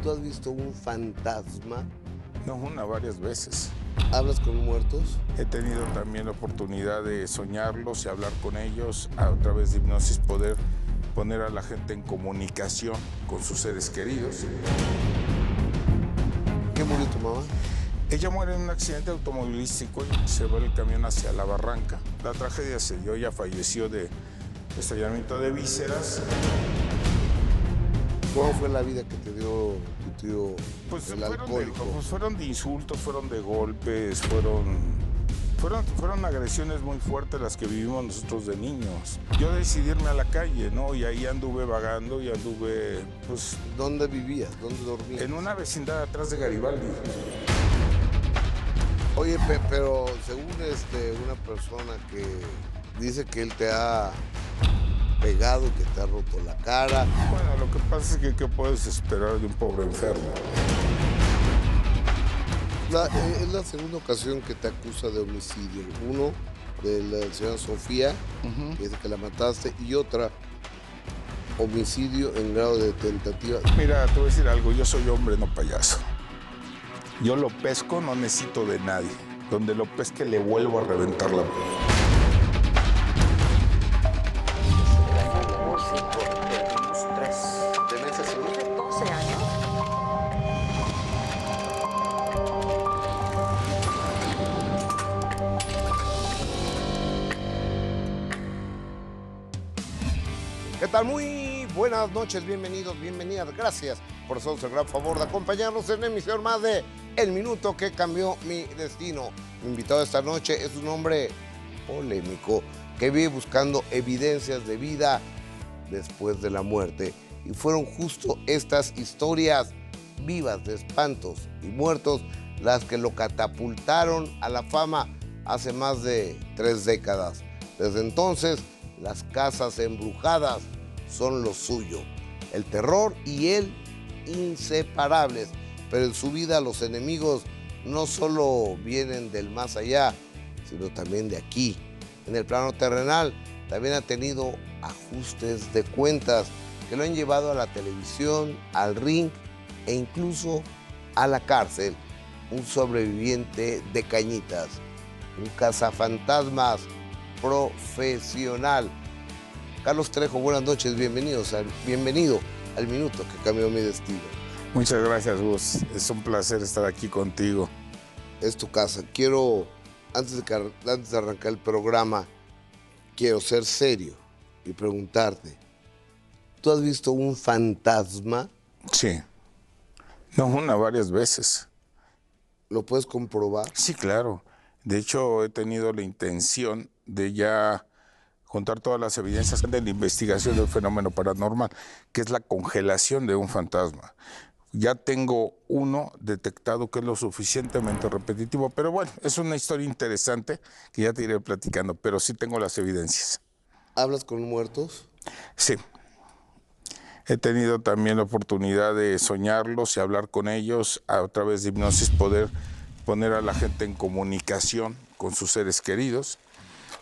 ¿Tú has visto un fantasma? No, varias veces. ¿Hablas con muertos? He tenido también la oportunidad de soñarlos y hablar con ellos a través de hipnosis, poder poner a la gente en comunicación con sus seres queridos. ¿Qué murió tu mamá? Ella muere en un accidente automovilístico y se va el camión hacia la barranca. La tragedia se dio, ella falleció de estallamiento de vísceras. ¿Cómo fue la vida que te dio tu tío, Pues el alcohólico? fueron de insultos, fueron de golpes, fueron agresiones muy fuertes las que vivimos nosotros de niños. Yo decidí irme a la calle, ¿no? Y ahí anduve vagando y anduve, pues... ¿Dónde vivías? ¿Dónde dormías? En una vecindad atrás de Garibaldi. Oye, pero según una persona que dice que él te ha pegado, que te ha roto la cara. Bueno, lo que pasa es que ¿qué puedes esperar de un pobre enfermo? Es la segunda ocasión que te acusa de homicidio. Uno, de la señora Sofía, que dice que la mataste, y otra, homicidio en grado de tentativa. Mira, te voy a decir algo, yo soy hombre, no payaso. Yo lo pesco, no necesito de nadie. Donde lo pesque le vuelvo a reventar la boca. ¿Qué tal? Muy buenas noches, bienvenidos, bienvenidas. Gracias por hacernos el gran favor de acompañarnos en la emisión más de El Minuto que Cambió Mi Destino. Mi invitado esta noche es un hombre polémico que vive buscando evidencias de vida después de la muerte. Y fueron justo estas historias vivas de espantos y muertos las que lo catapultaron a la fama hace más de 3 décadas. Desde entonces, las casas embrujadas son lo suyo. El terror y él inseparables. Pero en su vida los enemigos no solo vienen del más allá, sino también de aquí. En el plano terrenal también ha tenido ajustes de cuentas que lo han llevado a la televisión, al ring e incluso a la cárcel. Un sobreviviente de cañitas, un cazafantasmas profesional. Carlos Trejo, buenas noches, bienvenido al Minuto que Cambió Mi Destino. Muchas gracias, Gus. Es un placer estar aquí contigo. Es tu casa. Quiero, antes de arrancar el programa, quiero ser serio y preguntarte, ¿tú has visto un fantasma? Sí. No, varias veces. ¿Lo puedes comprobar? Sí, claro. De hecho, he tenido la intención de ya juntar todas las evidencias de la investigación del fenómeno paranormal, que es la congelación de un fantasma. Ya tengo uno detectado que es lo suficientemente repetitivo, pero bueno, es una historia interesante que ya te iré platicando, pero sí tengo las evidencias. ¿Hablas con muertos? Sí. He tenido también la oportunidad de soñarlos y hablar con ellos a través de hipnosis, poder poner a la gente en comunicación con sus seres queridos.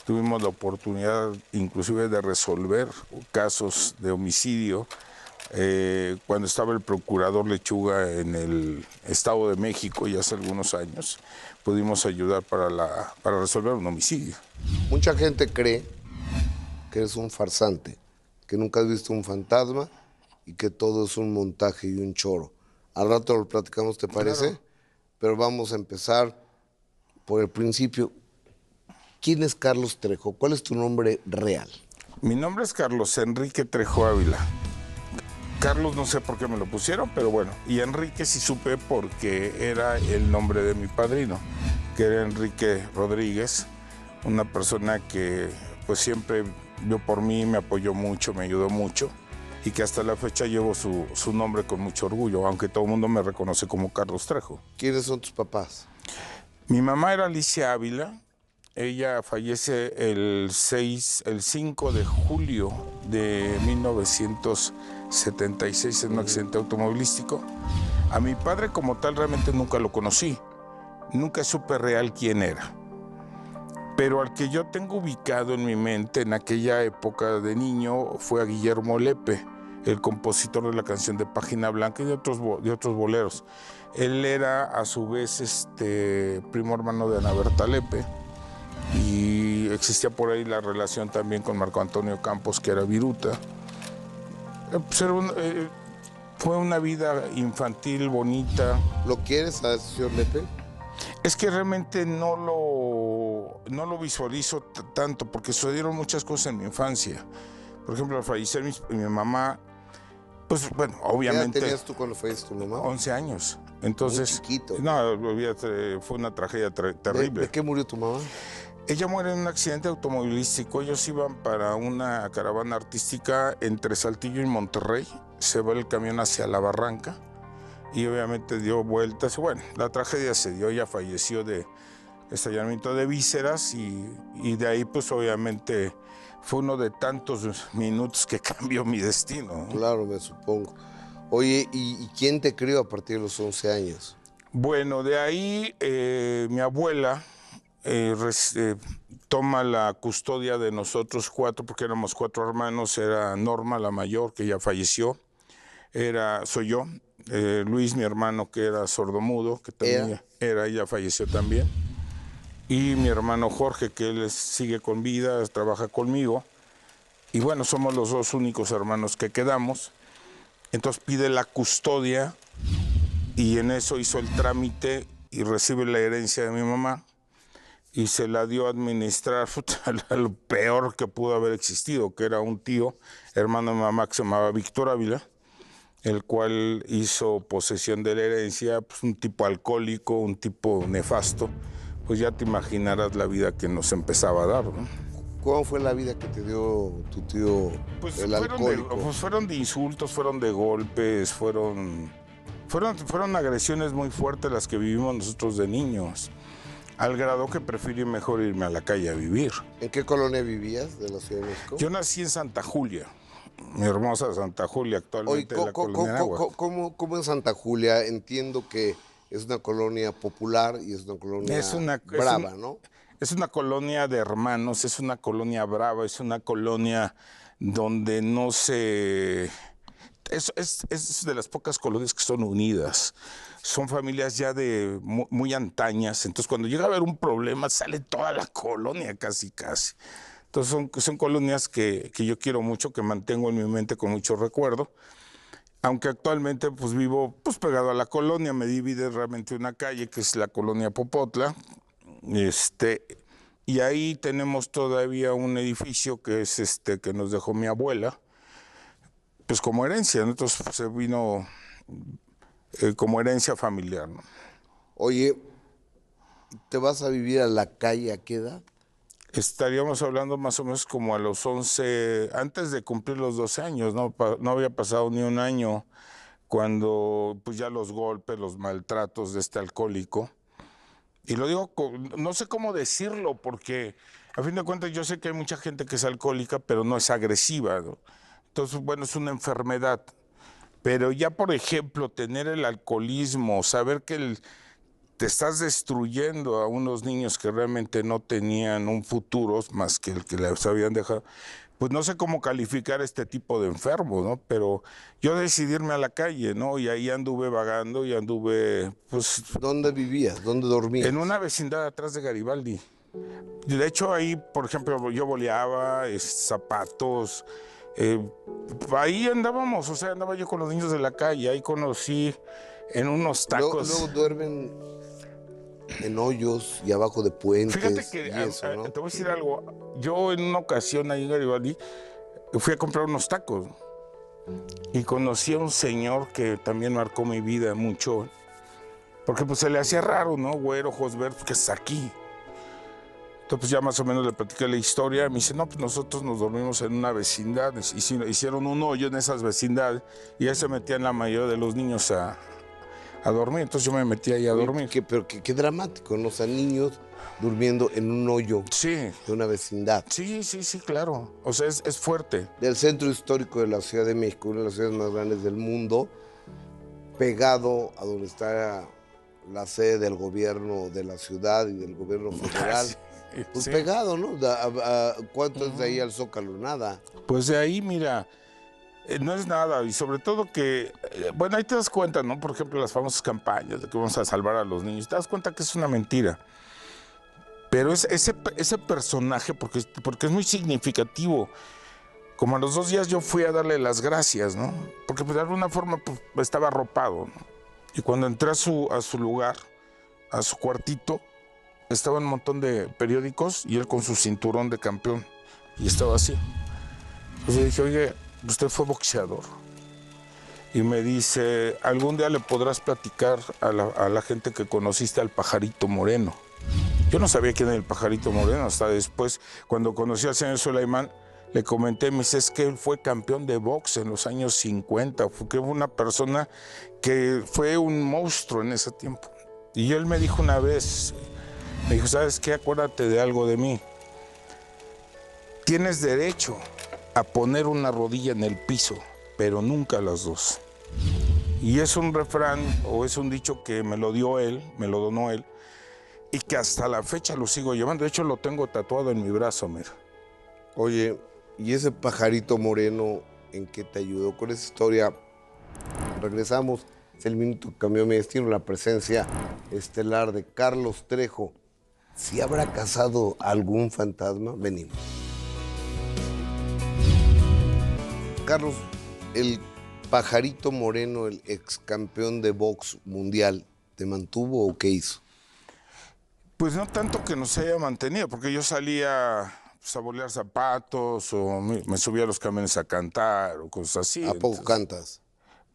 Tuvimos la oportunidad inclusive de resolver casos de homicidio cuando estaba el procurador Lechuga en el Estado de México y hace algunos años pudimos ayudar para resolver un homicidio. Mucha gente cree que eres un farsante, que nunca has visto un fantasma y que todo es un montaje y un choro. Al rato lo platicamos, ¿te parece? Claro. Pero vamos a empezar por el principio. ¿Quién es Carlos Trejo? ¿Cuál es tu nombre real? Mi nombre es Carlos Enrique Trejo Ávila. Carlos no sé por qué me lo pusieron, pero bueno. Y Enrique sí supe porque era el nombre de mi padrino, que era Enrique Rodríguez, una persona que pues siempre vio por mí, me apoyó mucho, me ayudó mucho y que hasta la fecha llevo su nombre con mucho orgullo, aunque todo el mundo me reconoce como Carlos Trejo. ¿Quiénes son tus papás? Mi mamá era Alicia Ávila. Ella fallece el 5 de julio de 1976 en un accidente automovilístico. A mi padre como tal realmente nunca lo conocí. Nunca supe real quién era. Pero al que yo tengo ubicado en mi mente en aquella época de niño fue a Guillermo Lepe, el compositor de la canción de Página Blanca y de otros boleros. Él era a su vez primo hermano de Ana Berta Lepe, y existía por ahí la relación también con Marco Antonio Campos, que era viruta. Fue una vida infantil bonita. ¿Lo quieres a señor Lepe? Es que realmente no lo visualizo tanto, porque sucedieron muchas cosas en mi infancia. Por ejemplo, al fallecer mi mamá, pues bueno, obviamente... ¿Qué edad tenías tú cuando falleció tu mamá? 11 años. Entonces, muy chiquito. No, olvídate, fue una tragedia terrible. ¿De qué murió tu mamá? Ella muere en un accidente automovilístico. Ellos iban para una caravana artística entre Saltillo y Monterrey. Se va el camión hacia la barranca y obviamente dio vueltas. Bueno, la tragedia se dio, ella falleció de estallamiento de vísceras y de ahí pues obviamente fue uno de tantos minutos que cambió mi destino. Claro, me supongo. Oye, ¿y quién te crió a partir de los 11 años? Bueno, de ahí mi abuela toma la custodia de nosotros 4, porque éramos 4 hermanos. Era Norma, la mayor, que ya falleció. Soy yo, Luis, mi hermano, que era sordomudo, que también ella falleció también. Y mi hermano Jorge, que él sigue con vida, trabaja conmigo. Y bueno, somos los 2 únicos hermanos que quedamos. Entonces pide la custodia y en eso hizo el trámite y recibe la herencia de mi mamá y se la dio a administrar a lo peor que pudo haber existido, que era un tío, hermano de mi mamá, que se llamaba Víctor Ávila, el cual hizo posesión de la herencia, pues un tipo alcohólico, un tipo nefasto. Pues ya te imaginarás la vida que nos empezaba a dar, ¿no? ¿Cómo fue la vida que te dio tu tío, pues el alcohólico? Fueron de insultos, fueron de golpes, fueron agresiones muy fuertes las que vivimos nosotros de niños, al grado que prefiero mejor irme a la calle a vivir. ¿En qué colonia vivías de la Ciudad de México? Yo nací en Santa Julia, mi hermosa Santa Julia, actualmente en la colonia Agua. ¿Cómo en Santa Julia? Entiendo que es una colonia popular y es una colonia brava, ¿no? Es una colonia de hermanos, es una colonia brava, es una colonia donde no se... Es de las pocas colonias que son unidas. Son familias ya de muy antañas, entonces cuando llega a haber un problema sale toda la colonia casi. Entonces son colonias que yo quiero mucho, que mantengo en mi mente con mucho recuerdo. Aunque actualmente pues vivo pues pegado a la colonia, me divide realmente una calle que es la colonia Popotla. Y ahí tenemos todavía un edificio que es que nos dejó mi abuela, pues como herencia, ¿no? Entonces se vino como herencia familiar, ¿no? Oye, ¿te vas a vivir a la calle a qué edad? Estaríamos hablando más o menos como a los 11, antes de cumplir los 12 años, ¿no? No había pasado ni un año cuando pues ya los golpes, los maltratos de este alcohólico. Y lo digo, no sé cómo decirlo, porque a fin de cuentas yo sé que hay mucha gente que es alcohólica, pero no es agresiva, ¿no? Entonces, bueno, es una enfermedad. Pero ya, por ejemplo, tener el alcoholismo, saber que te estás destruyendo a unos niños que realmente no tenían un futuro más que el que les habían dejado, pues no sé cómo calificar este tipo de enfermo, ¿no? Pero yo decidí irme a la calle, ¿no? Y ahí anduve vagando y anduve, pues... ¿Dónde vivías? ¿Dónde dormías? En una vecindad atrás de Garibaldi. De hecho, ahí, por ejemplo, yo boleaba, zapatos, ahí andábamos, o sea, andaba yo con los niños de la calle, ahí conocí en unos tacos. Luego duermen en hoyos y abajo de puentes. Fíjate que, eso, ¿no? te voy a decir algo, yo en una ocasión ahí en Garibaldi fui a comprar unos tacos y conocí a un señor que también marcó mi vida mucho, porque pues se le hacía raro, ¿no? Güero, ojos verdes, ¿qué es aquí? Entonces ya más o menos le platiqué la historia. Me dice, no, pues nosotros nos dormimos en una vecindad. Hicieron un hoyo en esas vecindades y ahí se metían la mayoría de los niños a dormir. Entonces yo me metí ahí a dormir. Pero qué dramático, ¿no? O sea, niños durmiendo en un hoyo de una vecindad. Sí, claro. O sea, es fuerte. Del centro histórico de la Ciudad de México, una de las ciudades más grandes del mundo, pegado a donde está la sede del gobierno de la ciudad y del gobierno federal. Pues pegado, ¿no? ¿Cuánto es de ahí al Zócalo? Nada. Pues de ahí, mira, No es nada, y sobre todo que, bueno, ahí te das cuenta, ¿no? Por ejemplo, las famosas campañas de que vamos a salvar a los niños, te das cuenta que es una mentira. Pero ese personaje, porque es muy significativo, como a los 2 días yo fui a darle las gracias, ¿no? Porque pues, de alguna forma pues, estaba arropado, ¿no? Y cuando entré a su lugar, a su cuartito, estaba un montón de periódicos y él con su cinturón de campeón, y estaba así. Entonces yo dije, oye, usted fue boxeador. Y me dice, algún día le podrás platicar a la gente que conociste al Pajarito Moreno. Yo no sabía quién era el Pajarito Moreno, hasta después, cuando conocí al señor Sulaimán, le comenté, me dice, es que él fue campeón de box en los años 50, fue una persona que fue un monstruo en ese tiempo. Y él me dijo una vez, me dijo, ¿sabes qué? Acuérdate de algo de mí. Tienes derecho a poner una rodilla en el piso, pero nunca las dos. Y es un refrán o es un dicho que me lo dio él, me lo donó él, y que hasta la fecha lo sigo llevando. De hecho, lo tengo tatuado en mi brazo, mira. Oye, ¿y ese Pajarito Moreno en qué te ayudó con esa historia? Regresamos, es el minuto que cambió mi destino, la presencia estelar de Carlos Trejo. ¿Sí habrá cazado algún fantasma? Venimos. Carlos, el Pajarito Moreno, el ex campeón de box mundial, ¿te mantuvo o qué hizo? Pues no tanto que nos haya mantenido, porque yo salía pues, a bolear zapatos o me subía a los camiones a cantar o cosas así. ¿A poco cantas?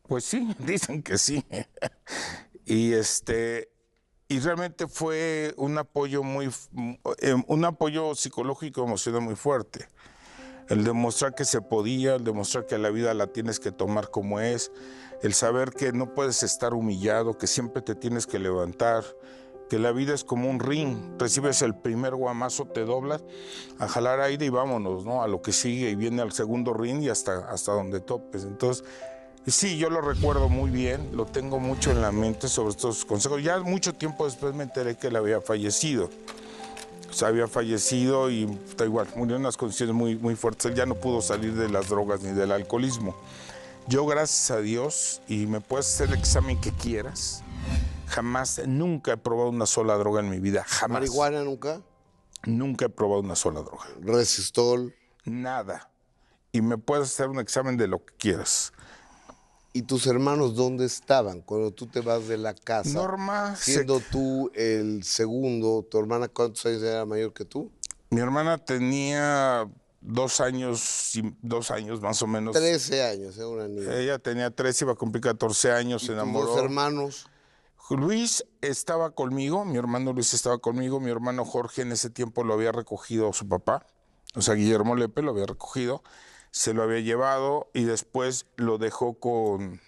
Pues sí, dicen que sí. y y realmente fue un apoyo un apoyo psicológico emocional muy fuerte. El demostrar que se podía, el demostrar que la vida la tienes que tomar como es, el saber que no puedes estar humillado, que siempre te tienes que levantar, que la vida es como un ring, recibes el primer guamazo, te doblas, a jalar aire y vámonos, ¿no? A lo que sigue y viene al segundo ring y hasta donde topes. Entonces, sí, yo lo recuerdo muy bien, lo tengo mucho en la mente sobre estos consejos. Ya mucho tiempo después me enteré que él había fallecido. O sea, había fallecido y está igual, murió en unas condiciones muy, muy fuertes. Él ya no pudo salir de las drogas ni del alcoholismo. Yo, gracias a Dios, y me puedes hacer el examen que quieras, jamás, nunca he probado una sola droga en mi vida, jamás. ¿Marihuana nunca? Nunca he probado una sola droga. ¿Resistol? Nada. Y me puedes hacer un examen de lo que quieras. ¿Y tus hermanos dónde estaban cuando tú te vas de la casa? Norma. Siendo tú el segundo, ¿tu hermana cuántos años era mayor que tú? Mi hermana tenía 2 años, 2 años más o menos. 13 años, era una niña. Ella tenía 13, iba a cumplir 14 años, se enamoró. ¿Tus hermanos? Luis estaba conmigo, mi hermano Luis estaba conmigo, mi hermano Jorge en ese tiempo lo había recogido su papá, o sea, Guillermo Lepe lo había recogido, se lo había llevado y después lo dejó con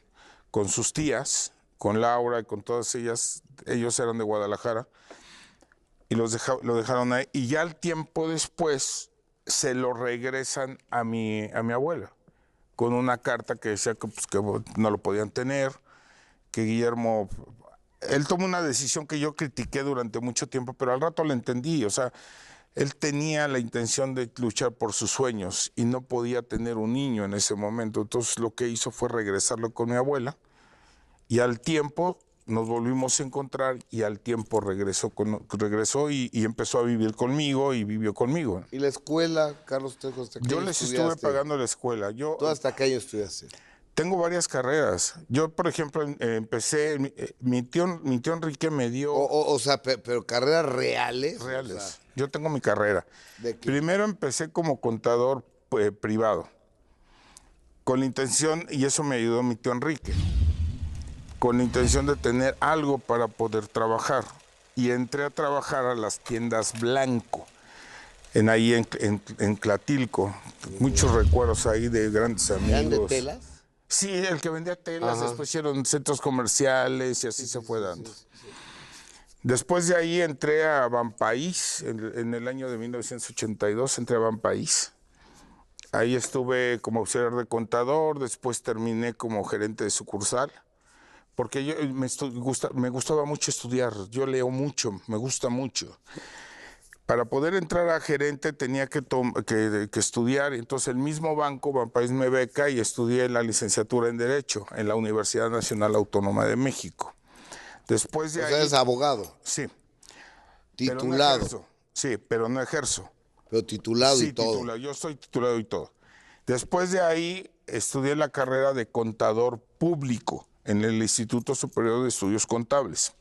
sus tías, con Laura y con todas ellas, ellos eran de Guadalajara, y lo dejaron ahí, y ya al tiempo después se lo regresan a mi abuela, con una carta que decía que no lo podían tener, que Guillermo... Él tomó una decisión que yo critiqué durante mucho tiempo, pero al rato la entendí. O sea, él tenía la intención de luchar por sus sueños y no podía tener un niño en ese momento. Entonces lo que hizo fue regresarlo con mi abuela y al tiempo nos volvimos a encontrar y al tiempo regresó y empezó a vivir conmigo y vivió conmigo. ¿Y la escuela, Carlos Trejo? Yo les estuve pagando la escuela. ¿Tú hasta qué año estudiaste? Tengo varias carreras. Yo, por ejemplo, empecé, mi tío Enrique me dio... O sea, pero carreras reales. Reales. O sea, yo tengo mi carrera. ¿de qué? Primero empecé como contador privado, con la intención, y eso me ayudó mi tío Enrique, con la intención de tener algo para poder trabajar. Y entré a trabajar a las tiendas Blanco, ahí en Tlatilco. Muchos recuerdos ahí de grandes amigos. ¿Eran de telas? Sí, el que vendía telas, ajá. Después hicieron centros comerciales y así se fue dando. Sí. Después de ahí entré a Banpaís, en el año de 1982 entré a Banpaís. Ahí estuve como auxiliar de contador, después terminé como gerente de sucursal, porque me gustaba mucho estudiar, yo leo mucho, me gusta mucho. Para poder entrar a gerente tenía que estudiar, entonces el mismo banco, Banpaís, me beca y estudié la licenciatura en Derecho en la Universidad Nacional Autónoma de México. Después de O ahí... sea, es abogado. Sí. Titulado. Pero no ejerzo. Sí, pero no ejerzo. Pero titulado Sí, y todo. Titulado. Yo soy titulado y todo. Después de ahí estudié la carrera de contador público en el Instituto Superior de Estudios Contables.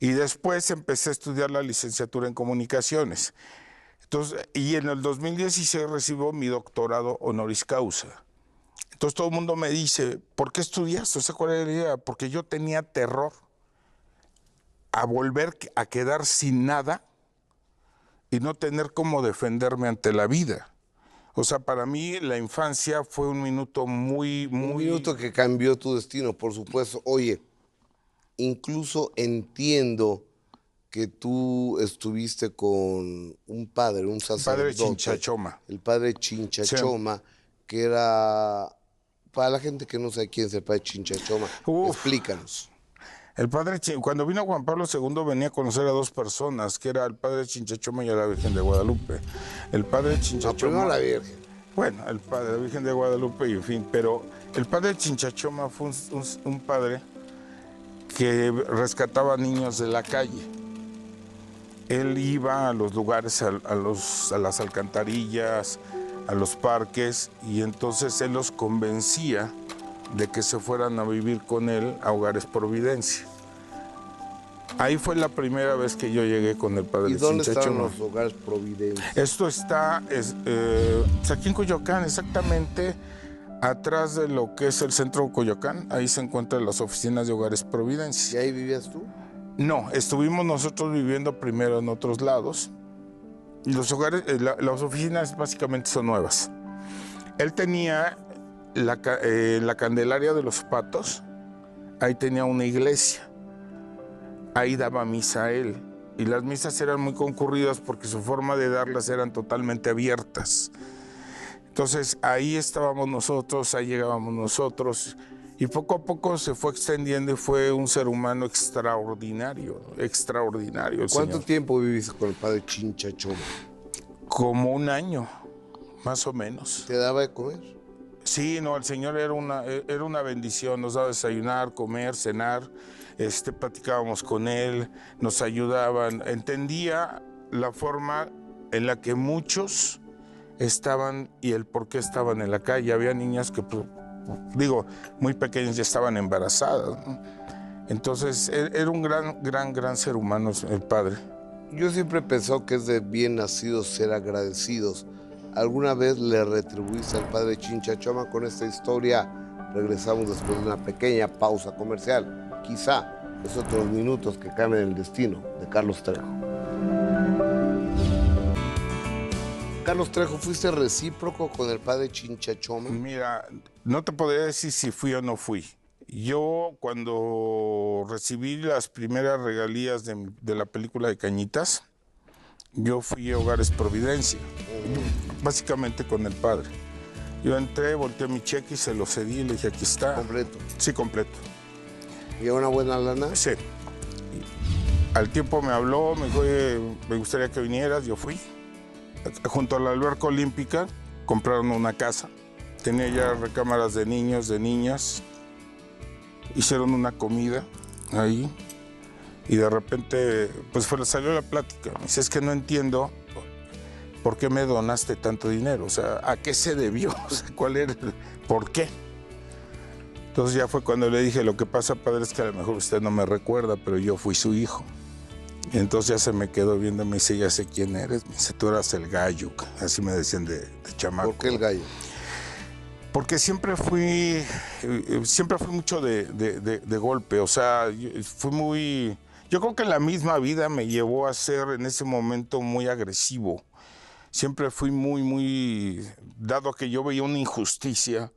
Y después empecé a estudiar la licenciatura en comunicaciones. Entonces, y en el 2016 recibo mi doctorado honoris causa. Entonces todo el mundo me dice, ¿por qué estudiaste? O sea, ¿cuál era la idea? Porque yo tenía terror a volver a quedar sin nada y no tener cómo defenderme ante la vida. O sea, para mí la infancia fue un minuto muy... Un minuto que cambió tu destino, por supuesto. Oye, incluso entiendo que tú estuviste con un padre, un sacerdote. Padre Chinchachoma. El padre Chinchachoma, sí, que era... Para la gente que no sabe quién es el padre Chinchachoma, explícanos. El padre, cuando vino Juan Pablo II, venía a conocer a dos personas, que era el padre Chinchachoma y a la Virgen de Guadalupe. El padre Chinchachoma... No, primero la Virgen. Bueno, el padre, la Virgen de Guadalupe y en fin, pero el padre Chinchachoma fue un padre que rescataba niños de la calle. Él iba a los lugares, a las alcantarillas, a los parques, y entonces él los convencía de que se fueran a vivir con él a Hogares Providencia. Ahí fue la primera vez que yo llegué con el padre Chinchachoma. ¿Y dónde están los Hogares Providencia? Esto está aquí en Coyoacán, exactamente atrás de lo que es el centro Coyoacán. Ahí se encuentran las oficinas de Hogares Providencia. ¿Y ahí vivías tú? No, estuvimos nosotros viviendo primero en otros lados. Y los hogares, las oficinas básicamente son nuevas. Él tenía la Candelaria de los Patos, ahí tenía una iglesia, ahí daba misa a él, y las misas eran muy concurridas porque su forma de darlas eran totalmente abiertas. Entonces ahí estábamos nosotros, ahí llegábamos nosotros, y poco a poco se fue extendiendo y fue un ser humano extraordinario, extraordinario. ¿Cuánto tiempo viviste con el padre Chinchachoma? Como un año, más o menos. ¿Te daba de comer? Sí, no, el Señor era una bendición, nos daba desayunar, comer, cenar, platicábamos con Él, nos ayudaban, entendía la forma en la que muchos estaban y el por qué estaban en la calle. Había niñas que, muy pequeñas ya estaban embarazadas, ¿no? Entonces, era un gran ser humano el padre. Yo siempre he pensado que es de bien nacidos ser agradecidos. ¿Alguna vez le retribuiste al padre Chinchachoma con esta historia? Regresamos después de una pequeña pausa comercial. Quizá es otros minutos que cambian el destino de Carlos Trejo. Carlos Trejo, ¿fuiste recíproco con el padre Chinchachoma? Mira, no te podría decir si fui o no fui. Yo cuando recibí las primeras regalías de la película de Cañitas, yo fui a Hogares Providencia, básicamente con el padre. Yo entré, volteé mi cheque y se lo cedí y le dije, aquí está. ¿Completo? Sí, completo. ¿Y una buena lana? Sí. Al tiempo me habló, me dijo, me gustaría que vinieras, yo fui. Junto a la alberca olímpica compraron una casa, tenía ya recámaras de niños, de niñas, hicieron una comida ahí y de repente pues salió la plática. Me dice, es que no entiendo por qué me donaste tanto dinero, o sea, ¿a qué se debió? O sea, ¿cuál era por qué? Entonces ya fue cuando le dije, lo que pasa, padre, es que a lo mejor usted no me recuerda, pero yo fui su hijo. Y entonces ya se me quedó viendo, me dice, ya sé quién eres. Me dice, tú eras el gallo, así me decían de chamaco. ¿Por qué el gallo? Porque siempre fui mucho de golpe, o sea, fui muy... Yo creo que la misma vida me llevó a ser en ese momento muy agresivo. Siempre fui muy, dado que yo veía una injusticia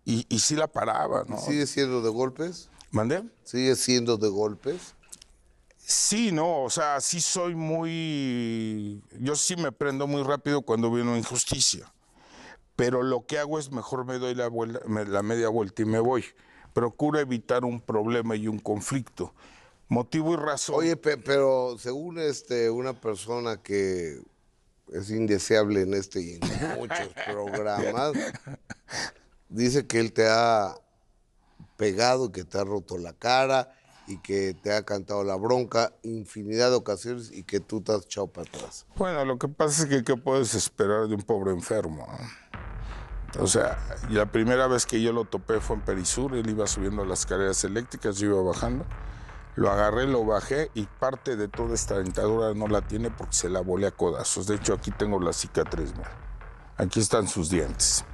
y sí la paraba, ¿no? ¿Sigue siendo de golpes? ¿Mandé? ¿Sigue siendo de golpes? Sí, no, o sea, sí soy muy... Yo sí me prendo muy rápido cuando veo una injusticia. Pero lo que hago es mejor me doy la media vuelta y me voy. Procuro evitar un problema y un conflicto. Motivo y razón. Oye, pero según una persona que es indeseable en este y en muchos programas, dice que él te ha pegado, que te ha roto la cara y que te ha cantado la bronca infinidad de ocasiones y que tú te has echado para atrás. Bueno, lo que pasa es que ¿qué puedes esperar de un pobre enfermo? O sea, la primera vez que yo lo topé fue en Perisur, él iba subiendo las escaleras eléctricas, yo iba bajando, lo agarré, lo bajé y parte de toda esta dentadura no la tiene porque se la volé a codazos. De hecho, aquí tengo la cicatriz, mira. Aquí están sus dientes.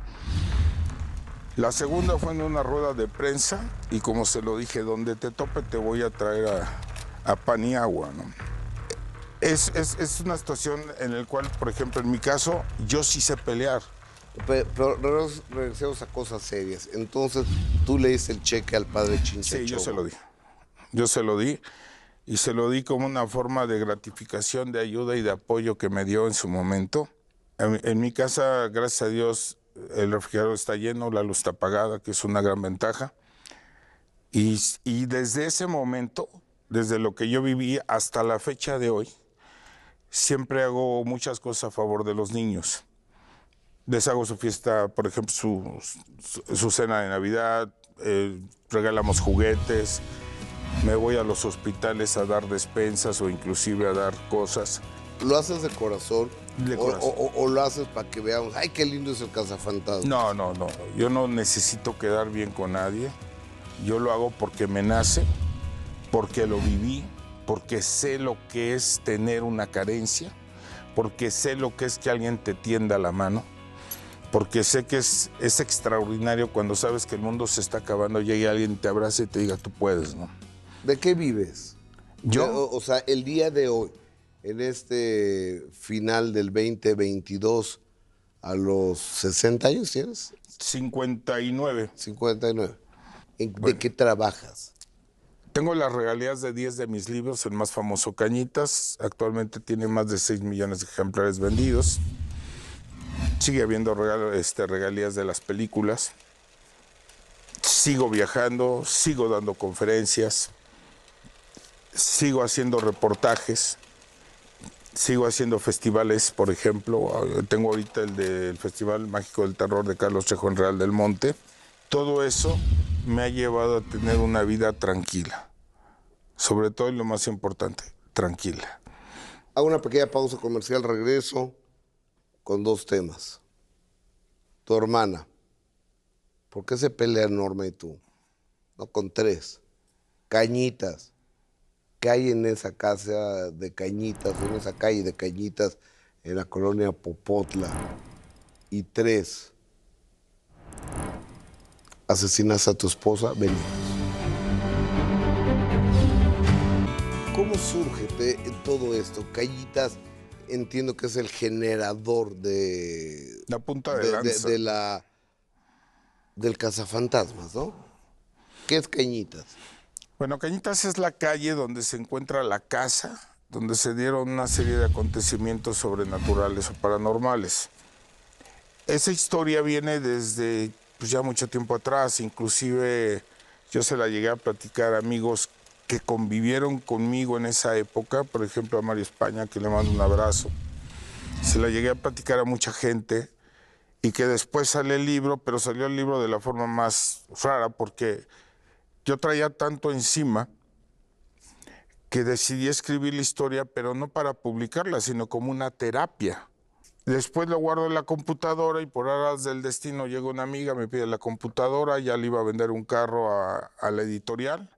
La segunda fue en una rueda de prensa y como se lo dije, donde te tope te voy a traer a pan y agua, ¿no? Es una situación en la cual, por ejemplo, en mi caso, yo sí sé pelear. Pero regresemos a cosas serias. Entonces, tú le diste el cheque al padre Chincha. Sí, yo se lo di. Yo se lo di y se lo di como una forma de gratificación, de ayuda y de apoyo que me dio en su momento. En mi casa, gracias a Dios, el refrigerador está lleno, la luz está apagada, que es una gran ventaja. Y desde ese momento, desde lo que yo viví hasta la fecha de hoy, siempre hago muchas cosas a favor de los niños. Les hago su fiesta, por ejemplo, su cena de Navidad, regalamos juguetes, me voy a los hospitales a dar despensas o inclusive a dar cosas. ¿Lo haces de corazón? De corazón. ¿O lo haces para que veamos, ay, qué lindo es el cazafantasmas? No, yo no necesito quedar bien con nadie. Yo lo hago porque me nace, porque lo viví, porque sé lo que es tener una carencia, porque sé lo que es que alguien te tienda la mano, porque sé que es extraordinario cuando sabes que el mundo se está acabando, llegue alguien, te abrace y te diga, tú puedes, ¿no? ¿De qué vives? Yo, O sea, el día de hoy, en este final del 2022, a los 60 años, ¿tienes? 59. 59. ¿De Bueno. qué trabajas? Tengo las regalías de 10 de mis libros, el más famoso Cañitas. Actualmente tiene más de 6 millones de ejemplares vendidos. Sigue habiendo regalías de las películas. Sigo viajando, sigo dando conferencias, sigo haciendo reportajes, sigo haciendo festivales, por ejemplo. Tengo ahorita el del Festival Mágico del Terror de Carlos Trejo en Real del Monte. Todo eso me ha llevado a tener una vida tranquila. Sobre todo, y lo más importante, tranquila. Hago una pequeña pausa comercial, regreso con dos temas. Tu hermana, ¿por qué se pelea Norma y tú? No, con tres. Cañitas. ¿Qué hay en esa casa de Cañitas, en esa calle de Cañitas, en la colonia Popotla? Y tres, asesinas a tu esposa, venimos. ¿Cómo surge todo esto? Cañitas, entiendo que es el generador de... La punta de lanza. Del cazafantasmas, ¿no? ¿Qué es Cañitas? Bueno, Cañitas es la calle donde se encuentra la casa, donde se dieron una serie de acontecimientos sobrenaturales o paranormales. Esa historia viene desde pues, ya mucho tiempo atrás, inclusive yo se la llegué a platicar a amigos que convivieron conmigo en esa época, por ejemplo a Mario España, que le mando un abrazo. Se la llegué a platicar a mucha gente y que después sale el libro, pero salió el libro de la forma más rara porque yo traía tanto encima que decidí escribir la historia, pero no para publicarla, sino como una terapia. Después lo guardo en la computadora y por aras del destino llega una amiga, me pide la computadora, ya le iba a vender un carro a la editorial.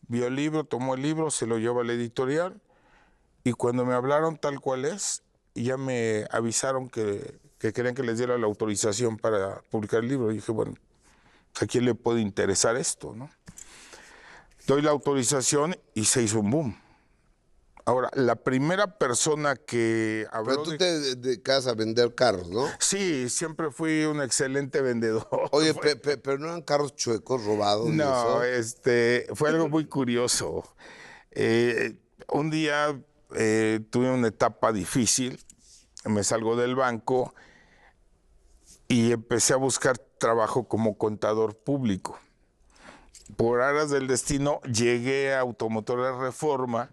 Vio el libro, tomó el libro, se lo llevó a la editorial y cuando me hablaron tal cual es, ya me avisaron que querían que les diera la autorización para publicar el libro. Y dije, bueno, ¿a quién le puede interesar esto, no? Doy la autorización y se hizo un boom. Ahora, la primera persona que habló Pero tú te dedicas a vender carros, ¿no? Sí, siempre fui un excelente vendedor. Oye, pero no eran carros chuecos, robados. No, y eso. fue algo muy curioso. Un día tuve una etapa difícil, me salgo del banco y empecé a buscar trabajo como contador público. por aras del destino, llegué a Automotores Reforma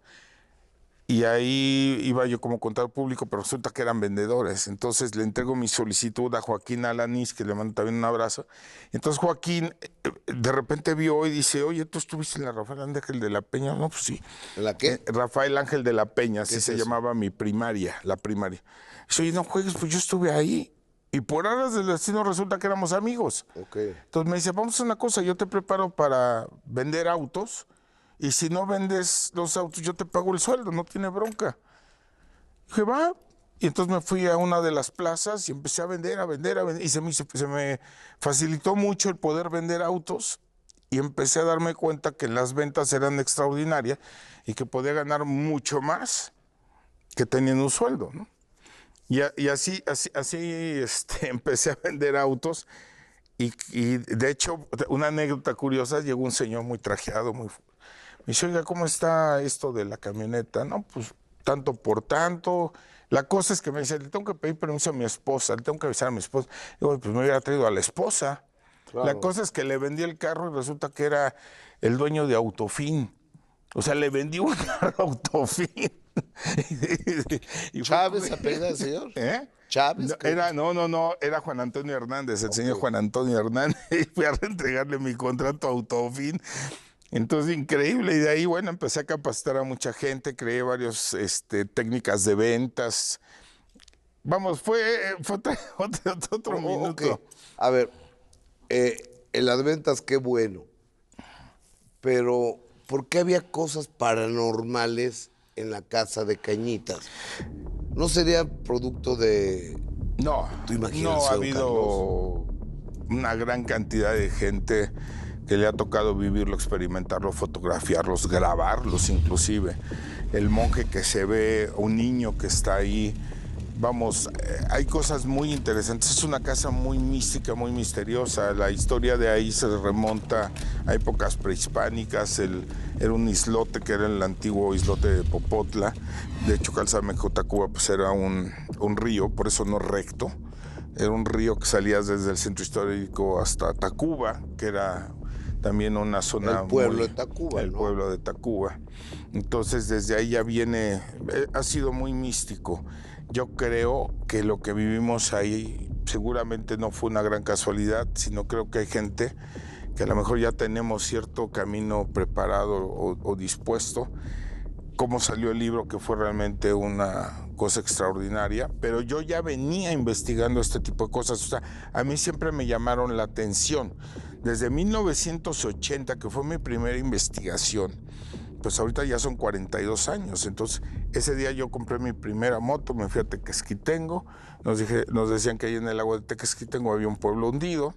y ahí iba yo como contador público, pero resulta que eran vendedores. Entonces le entrego mi solicitud a Joaquín Alanís, que le mando también un abrazo. Entonces Joaquín de repente vio y dice, oye, ¿tú estuviste en la Rafael Ángel de la Peña? No, pues sí. ¿En la qué? Rafael Ángel de la Peña, así se eso? llamaba mi primaria, la primaria. Dice, oye, no juegues, pues yo estuve ahí. Y por aras del destino resulta que éramos amigos. Ok. Entonces me dice, vamos a hacer una cosa, yo te preparo para vender autos y si no vendes los autos yo te pago el sueldo, no tiene bronca. Dije, va. Y entonces me fui a una de las plazas y empecé a vender, y se me facilitó mucho el poder vender autos y empecé a darme cuenta que las ventas eran extraordinarias y que podía ganar mucho más que teniendo un sueldo, ¿no? Y así empecé a vender autos y de hecho, una anécdota curiosa, llegó un señor muy trajeado, me dice, oiga, ¿cómo está esto de la camioneta? No, pues tanto por tanto. La cosa es que me dice, le tengo que pedir permiso a mi esposa, le tengo que avisar a mi esposa. Digo, pues me hubiera traído a la esposa. Claro. La cosa es que le vendí el carro y resulta que era el dueño de Autofin. O sea, le vendí un carro a Autofin. ¿Chávez apellida el señor? ¿Eh? ¿Chávez? No, era Juan Antonio Hernández, el señor Juan Antonio Hernández. Y fui a reentregarle mi contrato a Autofin. Entonces, increíble. Y de ahí, bueno, empecé a capacitar a mucha gente, creé varias técnicas de ventas. Vamos, fue otro minuto. Okay. A ver, en las ventas, qué bueno. Pero, ¿por qué había cosas paranormales en la casa de Cañitas? ¿No sería producto de tu imaginación, no ha Carlos? habido una gran cantidad de gente que le ha tocado vivirlo, experimentarlo, fotografiarlos, grabarlos inclusive. El monje que se ve, un niño que está ahí. Vamos, hay cosas muy interesantes. Es una casa muy mística, muy misteriosa. La historia de ahí se remonta a épocas prehispánicas. Era un islote que era el antiguo islote de Popotla. De hecho, Calzameco, Tacuba, pues era un río, por eso no recto. Era un río que salía desde el centro histórico hasta Tacuba, que era también una zona... El pueblo de Tacuba, El pueblo de Tacuba. Entonces, desde ahí ya viene... ha sido muy místico. Yo creo que lo que vivimos ahí seguramente no fue una gran casualidad, sino creo que hay gente que a lo mejor ya tenemos cierto camino preparado o dispuesto. Cómo salió el libro, que fue realmente una cosa extraordinaria, pero yo ya venía investigando este tipo de cosas. O sea, a mí siempre me llamaron la atención. Desde 1980, que fue mi primera investigación, pues ahorita ya son 42 años. Entonces, ese día yo compré mi primera moto, me fui a Tequesquitengo, nos decían que ahí en el lago de Tequesquitengo había un pueblo hundido.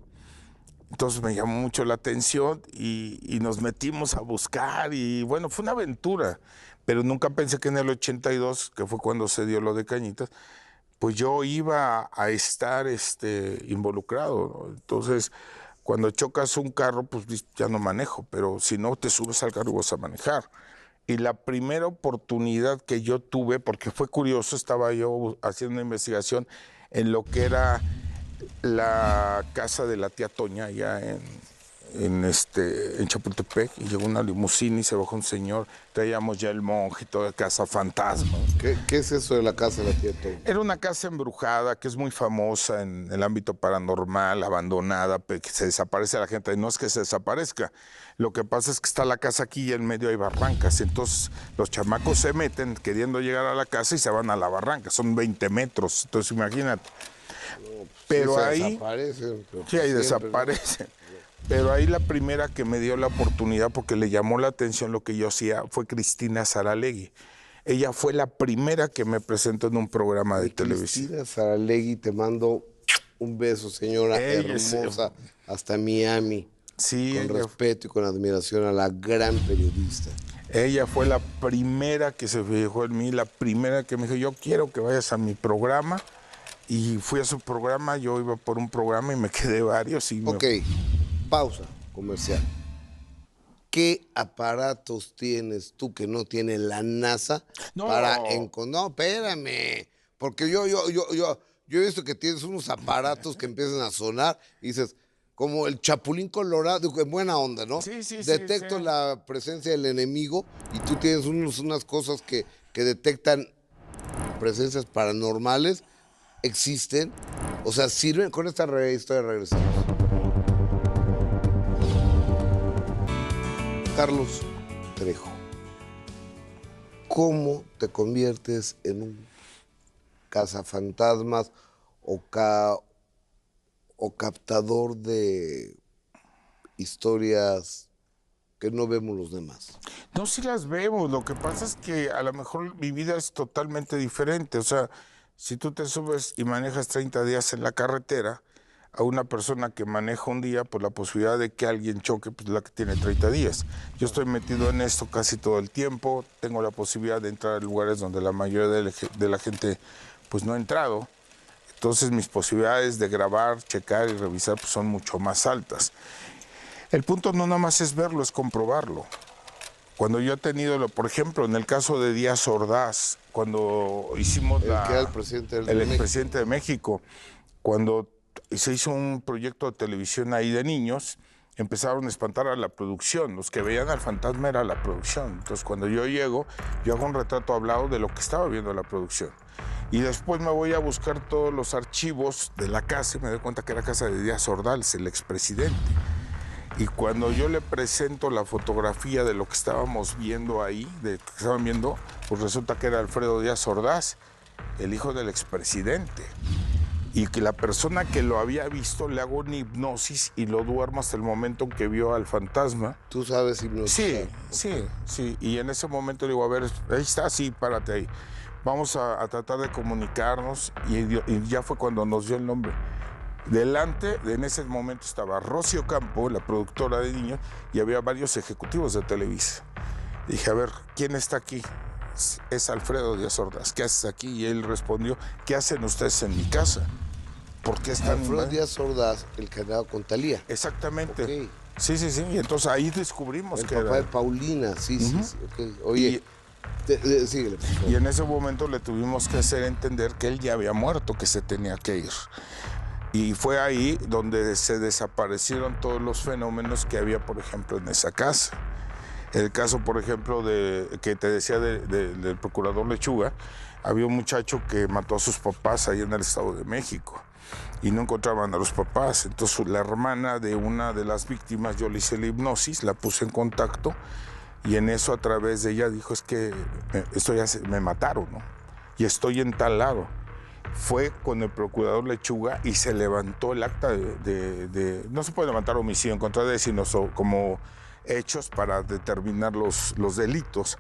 Entonces me llamó mucho la atención y nos metimos a buscar y bueno, fue una aventura, pero nunca pensé que en el 82, que fue cuando se dio lo de Cañitas, pues yo iba a estar involucrado, ¿no? Entonces, cuando chocas un carro, pues ya no manejo, pero si no te subes al carro y vas a manejar. Y la primera oportunidad que yo tuve, porque fue curioso, estaba yo haciendo una investigación en lo que era la casa de la tía Toña allá en Chapultepec, y llegó una limusina y se bajó un señor, traíamos ya el monje y toda casa fantasma. ¿Qué es eso de la casa de la tía Toña? Era una casa embrujada que es muy famosa en el ámbito paranormal, abandonada, que se desaparece la gente. No es que se desaparezca, lo que pasa es que está la casa aquí y en medio hay barrancas, entonces los chamacos se meten queriendo llegar a la casa y se van a la barranca, son 20 metros, entonces imagínate. Pero sí, ahí desaparecen. Sí, ahí siempre, desaparecen. Pero ahí la primera que me dio la oportunidad, porque le llamó la atención lo que yo hacía, fue Cristina Saralegui. Ella fue la primera que me presentó en un programa de televisión. Cristina Saralegui, te mando un beso, señora hermosa, hasta Miami. Sí, con respeto y con admiración a la gran periodista. Ella fue la primera que se fijó en mí, la primera que me dijo, yo quiero que vayas a mi programa. Y fui a su programa, yo iba por un programa y me quedé varios. Ok, pausa comercial. ¿Qué aparatos tienes tú que no tiene la NASA para encontrar? No, espérame, porque yo he visto que tienes unos aparatos que empiezan a sonar y dices, como el Chapulín Colorado, en buena onda, ¿no? Sí, sí, sí, Detecto sí. la presencia del enemigo y tú tienes unas cosas que detectan presencias paranormales, existen, o sea, sirven. Con esta historia regresamos. Carlos Trejo, ¿cómo te conviertes en un cazafantasmas o captador de historias que no vemos los demás? No, sí las vemos, lo que pasa es que a lo mejor mi vida es totalmente diferente, o sea, si tú te subes y manejas 30 días en la carretera, a una persona que maneja un día, pues la posibilidad de que alguien choque, pues la que tiene 30 días. Yo estoy metido en esto casi todo el tiempo, tengo la posibilidad de entrar a lugares donde la mayoría de la gente pues no ha entrado, entonces mis posibilidades de grabar, checar y revisar pues son mucho más altas. El punto no nada más es verlo, es comprobarlo. Cuando yo he tenido, por ejemplo, en el caso de Díaz Ordaz, cuando hicimos El que era el presidente el expresidente de México, cuando se hizo un proyecto de televisión ahí de niños, empezaron a espantar a la producción. Los que veían al fantasma era la producción. Entonces, cuando yo llego, yo hago un retrato hablado de lo que estaba viendo la producción. Y después me voy a buscar todos los archivos de la casa y me doy cuenta que era casa de Díaz Ordaz, el expresidente. Y cuando yo le presento la fotografía de lo que estábamos viendo ahí, de que estaban viendo, pues resulta que era Alfredo Díaz Ordaz, el hijo del expresidente. Y que la persona que lo había visto le hago una hipnosis y lo duermo hasta el momento en que vio al fantasma. ¿Tú sabes hipnotizar? Sí. Y en ese momento le digo, a ver, ahí está, sí, párate ahí. Vamos a tratar de comunicarnos y ya fue cuando nos dio el nombre. Delante, en ese momento estaba Rocío Campo, la productora de niños, y había varios ejecutivos de Televisa. Dije, a ver, ¿quién está aquí? Es Alfredo Díaz Ordaz. ¿Qué haces aquí? Y él respondió, ¿qué hacen ustedes en mi casa? ¿Por qué están Alfredo Díaz Ordaz, el que andaba con Talía. Exactamente. Okay. Sí. Y entonces ahí descubrimos el que papá era... de Paulina, sí. Okay. Oye, síguele. Y en ese momento le tuvimos que hacer entender que él ya había muerto, que se tenía que ir. Y fue ahí donde se desaparecieron todos los fenómenos que había, por ejemplo, en esa casa. El caso, por ejemplo, que te decía del procurador Lechuga, había un muchacho que mató a sus papás ahí en el Estado de México y no encontraban a los papás. Entonces la hermana de una de las víctimas, yo le hice la hipnosis, la puse en contacto y en eso a través de ella dijo, es que me mataron, ¿no? Y estoy en tal lado. Fue con el procurador Lechuga y se levantó el acta no se puede levantar homicidio en contra de él, sino como hechos para determinar los delitos.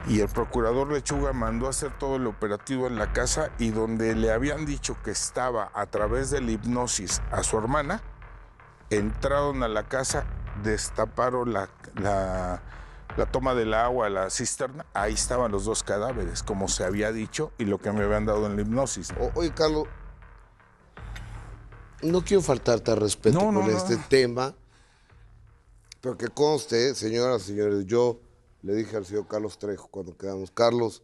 Y el procurador Lechuga mandó a hacer todo el operativo en la casa y donde le habían dicho que estaba a través de la hipnosis a su hermana, entraron a la casa, destaparon la toma del agua, la cisterna, ahí estaban los dos cadáveres, como se había dicho, y lo que me habían dado en la hipnosis. Oye, Carlos, no quiero faltarte al respeto con este tema, pero que conste, señoras y señores, yo le dije al señor Carlos Trejo cuando quedamos, Carlos,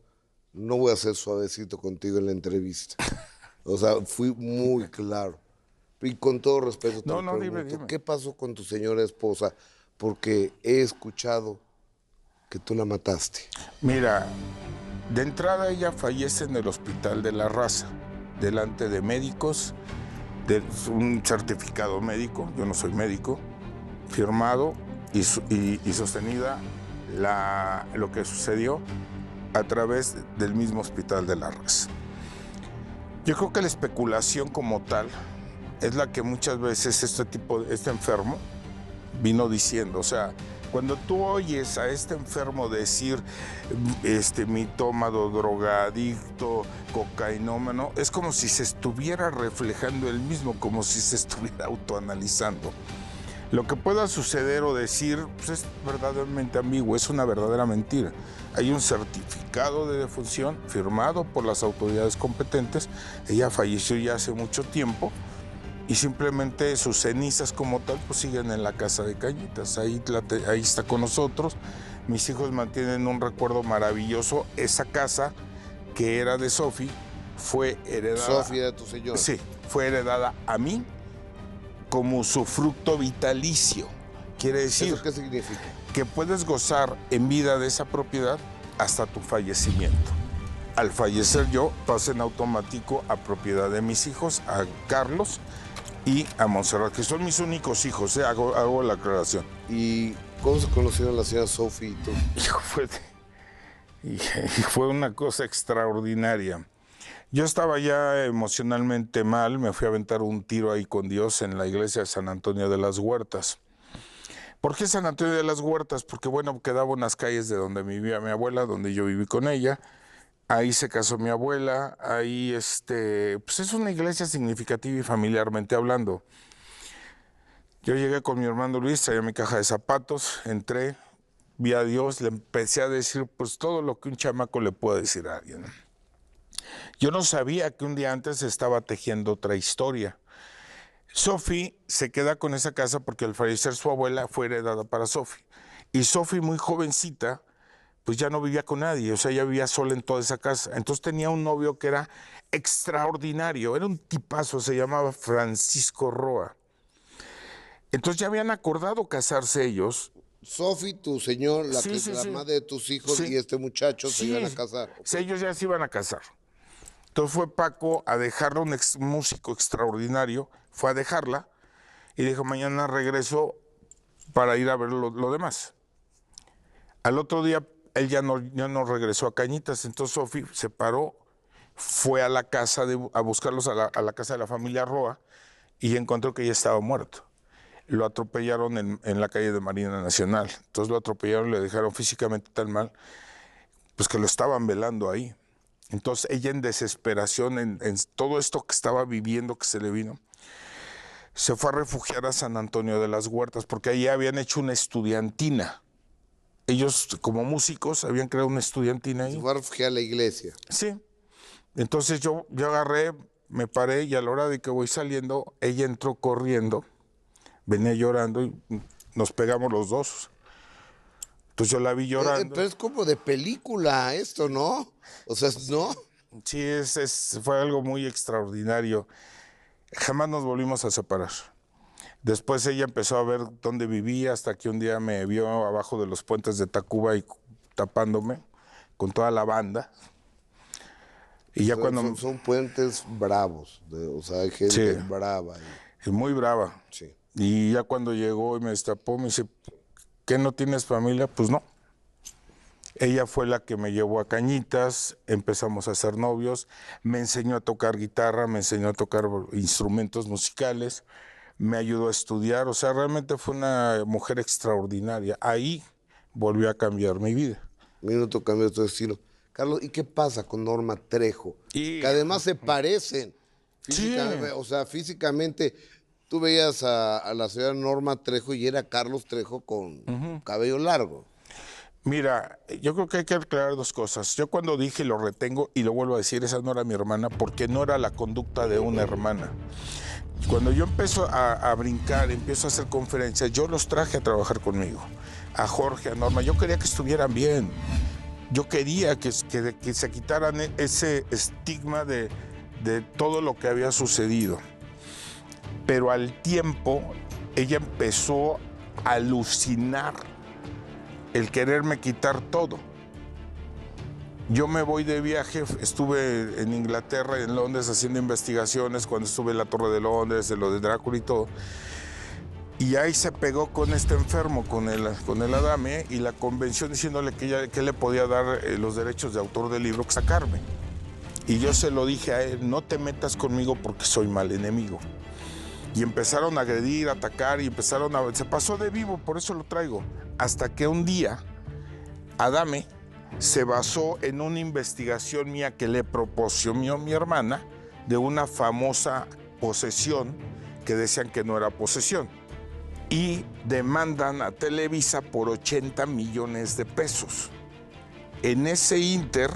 no voy a ser suavecito contigo en la entrevista. O sea, fui muy claro. Y con todo respeto te pregunto, dime. ¿Qué pasó con tu señora esposa? Porque he escuchado que tú la mataste. Mira, de entrada ella fallece en el Hospital de la Raza, delante de médicos, de un certificado médico, yo no soy médico, firmado y sostenida lo que sucedió a través del mismo Hospital de la Raza. Yo creo que la especulación como tal es la que muchas veces este enfermo vino diciendo, o sea, cuando tú oyes a este enfermo decir mitómano, drogadicto, cocainómano, es como si se estuviera reflejando él mismo, como si se estuviera autoanalizando. Lo que pueda suceder o decir pues es verdaderamente ambiguo, es una verdadera mentira. Hay un certificado de defunción firmado por las autoridades competentes. Ella falleció ya hace mucho tiempo y simplemente sus cenizas como tal pues siguen en la casa de Cañitas. Ahí está con nosotros. Mis hijos mantienen un recuerdo maravilloso. Esa casa que era de Sofi fue heredada. ¿Sofi era tu señora? Sí, fue heredada a mí como usufructo vitalicio. Quiere decir ¿Eso qué significa? que puedes gozar en vida de esa propiedad hasta tu fallecimiento. Al fallecer yo, paso en automático a propiedad de mis hijos, a Carlos y a Montserrat, que son mis únicos hijos, hago la aclaración. ¿Y cómo se conocieron la señora Sofi y tú? Fue una cosa extraordinaria. Yo estaba ya emocionalmente mal, me fui a aventar un tiro ahí con Dios en la iglesia de San Antonio de las Huertas. ¿Por qué San Antonio de las Huertas? Porque, bueno, quedaba unas calles de donde vivía mi abuela, donde yo viví con ella. Ahí se casó mi abuela, ahí pues es una iglesia significativa y familiarmente hablando. Yo llegué con mi hermano Luis, traía mi caja de zapatos, entré, vi a Dios, le empecé a decir pues todo lo que un chamaco le puede decir a alguien. Yo no sabía que un día antes estaba tejiendo otra historia. Sofi se queda con esa casa porque al fallecer su abuela fue heredada para Sofi. Y Sofi, muy jovencita, pues ya no vivía con nadie, o sea, ella vivía sola en toda esa casa. Entonces tenía un novio que era extraordinario, era un tipazo, se llamaba Francisco Roa. Entonces ya habían acordado casarse ellos. Sofi, tu señor, la madre de tus hijos y este muchacho se iban a casar. Okay. Sí, ellos ya se iban a casar. Entonces fue Paco a dejarla, un músico extraordinario, fue a dejarla y dijo, mañana regreso para ir a ver lo demás. Al otro día, él ya no regresó a Cañitas, entonces Sofi se paró, fue a la casa, a buscarlos a la casa de la familia Roa y encontró que ya estaba muerto. Lo atropellaron en la calle de Marina Nacional. Entonces lo atropellaron y le dejaron físicamente tan mal, pues que lo estaban velando ahí. Entonces ella en desesperación, en todo esto que estaba viviendo, que se le vino, se fue a refugiar a San Antonio de las Huertas, porque ahí habían hecho una estudiantina. Ellos, como músicos, habían creado una estudiantina ahí. Se fue a refugiar a la iglesia. Sí. Entonces yo agarré, me paré y a la hora de que voy saliendo, ella entró corriendo, venía llorando y nos pegamos los dos. Entonces yo la vi llorando. Pero es como de película esto, ¿no? O sea, ¿no? Sí, fue algo muy extraordinario. Jamás nos volvimos a separar. Después ella empezó a ver dónde vivía hasta que un día me vio abajo de los puentes de Tacuba y tapándome con toda la banda. Y ya cuando... Son puentes bravos, o sea, hay gente brava. Muy brava. Sí. Y ya cuando llegó y me destapó, me dice, ¿qué, no tienes familia? Pues no. Ella fue la que me llevó a Cañitas, empezamos a ser novios, me enseñó a tocar guitarra, me enseñó a tocar instrumentos musicales, me ayudó a estudiar, o sea, realmente fue una mujer extraordinaria. Ahí volvió a cambiar mi vida. Minuto cambió tu destino. Carlos, ¿y qué pasa con Norma Trejo? Que además se parecen físicamente, sí. O sea, físicamente tú veías a la señora Norma Trejo y era Carlos Trejo con cabello largo. Mira, yo creo que hay que aclarar dos cosas. Yo cuando dije, y lo retengo y lo vuelvo a decir, esa no era mi hermana, porque no era la conducta de una hermana. Cuando yo empiezo a brincar, empiezo a hacer conferencias, yo los traje a trabajar conmigo. A Jorge, a Norma, yo quería que estuvieran bien. Yo quería que se quitaran ese estigma de todo lo que había sucedido. Pero al tiempo, ella empezó a alucinar el quererme quitar todo. Yo me voy de viaje, estuve en Inglaterra y en Londres haciendo investigaciones cuando estuve en la Torre de Londres, de lo de Drácula y todo. Y ahí se pegó con este enfermo, con el Adame, y la convenció diciéndole que le podía dar los derechos de autor del libro, sacarme. Y yo se lo dije a él, no te metas conmigo porque soy mal enemigo. Y empezaron a agredir, a atacar, y se pasó de vivo, por eso lo traigo. Hasta que un día, Adame se basó en una investigación mía que le proporcionó mi hermana de una famosa posesión que decían que no era posesión. Y demandan a Televisa por 80 millones de pesos. En ese ínter,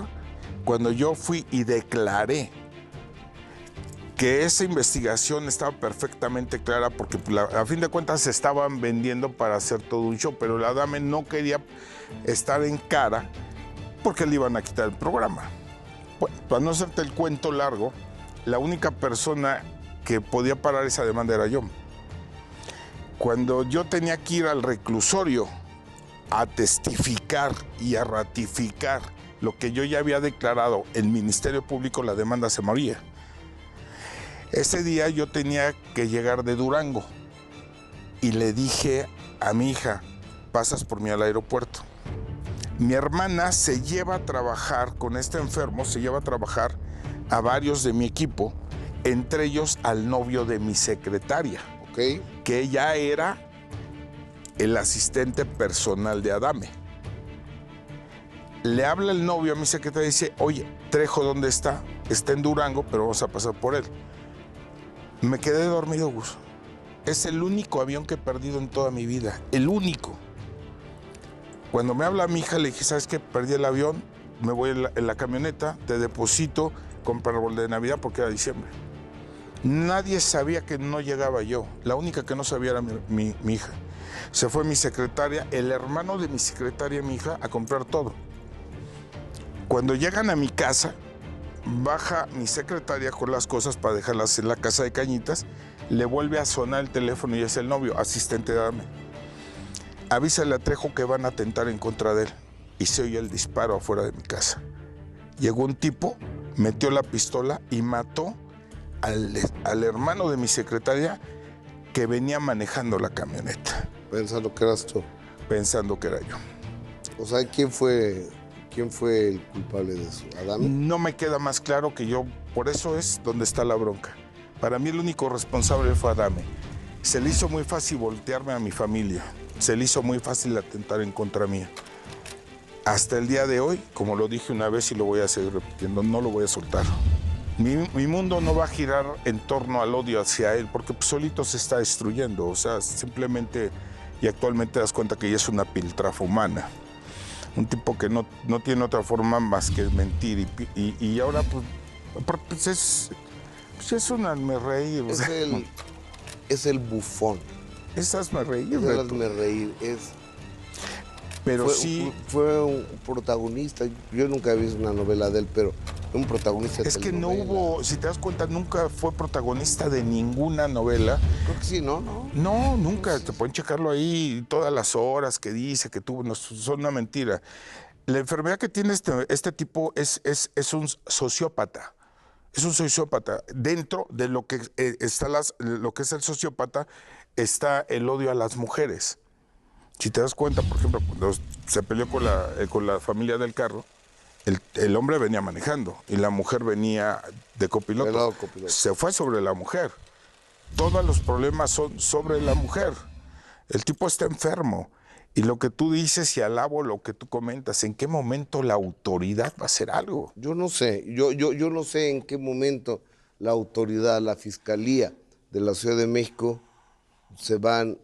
cuando yo fui y declaré que esa investigación estaba perfectamente clara, porque a fin de cuentas se estaban vendiendo para hacer todo un show, pero la Adame no quería estar en cara porque le iban a quitar el programa. Bueno, para no hacerte el cuento largo, la única persona que podía parar esa demanda era yo. Cuando yo tenía que ir al reclusorio a testificar y a ratificar lo que yo ya había declarado, el Ministerio Público, la demanda se moría. Ese día yo tenía que llegar de Durango y le dije a mi hija, pasas por mí al aeropuerto. Mi hermana se lleva a trabajar con este enfermo, se lleva a trabajar a varios de mi equipo, entre ellos al novio de mi secretaria, que ella era el asistente personal de Adame. Le habla el novio a mi secretaria y dice, oye, Trejo, ¿dónde está? Está en Durango, pero vamos a pasar por él. Me quedé dormido, Gus. Es el único avión que he perdido en toda mi vida, el único. Cuando me habla mi hija, le dije, ¿sabes qué? Perdí el avión, me voy en la camioneta, te deposito, compra el árbol de Navidad porque era diciembre. Nadie sabía que no llegaba yo, la única que no sabía era mi hija. Se fue mi secretaria, el hermano de mi secretaria, mi hija, a comprar todo. Cuando llegan a mi casa, baja mi secretaria con las cosas para dejarlas en la casa de Cañitas, le vuelve a sonar el teléfono y es el novio, asistente de Adame. Avísale a Trejo que van a atentar en contra de él. Y se oye el disparo afuera de mi casa. Llegó un tipo, metió la pistola y mató al hermano de mi secretaria que venía manejando la camioneta. Pensando que eras tú. Pensando que era yo. O sea, ¿quién fue el culpable de eso? ¿Adame? No me queda más claro que yo, por eso es donde está la bronca. Para mí el único responsable fue Adame. Se le hizo muy fácil voltearme a mi familia. Se le hizo muy fácil atentar en contra mía. Hasta el día de hoy, como lo dije una vez y lo voy a seguir repitiendo, no lo voy a soltar. Mi mundo no va a girar en torno al odio hacia él, porque pues, solito se está destruyendo. O sea, simplemente, y actualmente te das cuenta que ya es una piltrafa humana. Un tipo que no tiene otra forma más que mentir. Y ahora, pues es un hazme reír. Es el bufón. Es hazme reír. Es el hazme reír. Pero sí. Fue un protagonista. Yo nunca he visto una novela de él, pero un protagonista de Es que no hubo, si te das cuenta, nunca fue protagonista de ninguna novela. Creo que sí, ¿no? No, nunca. Te pueden checarlo ahí todas las horas que dice que tuvo. No, son una mentira. La enfermedad que tiene este tipo es un sociópata. Es un sociópata. Dentro de lo que lo que es el sociópata está el odio a las mujeres. Si te das cuenta, por ejemplo, cuando se peleó con la familia del carro, el hombre venía manejando y la mujer venía de copiloto. Se fue sobre la mujer. Todos los problemas son sobre la mujer. El tipo está enfermo. Y lo que tú dices y alabo lo que tú comentas, ¿en qué momento la autoridad va a hacer algo? Yo no sé. Yo no sé en qué momento la autoridad, la Fiscalía de la Ciudad de México van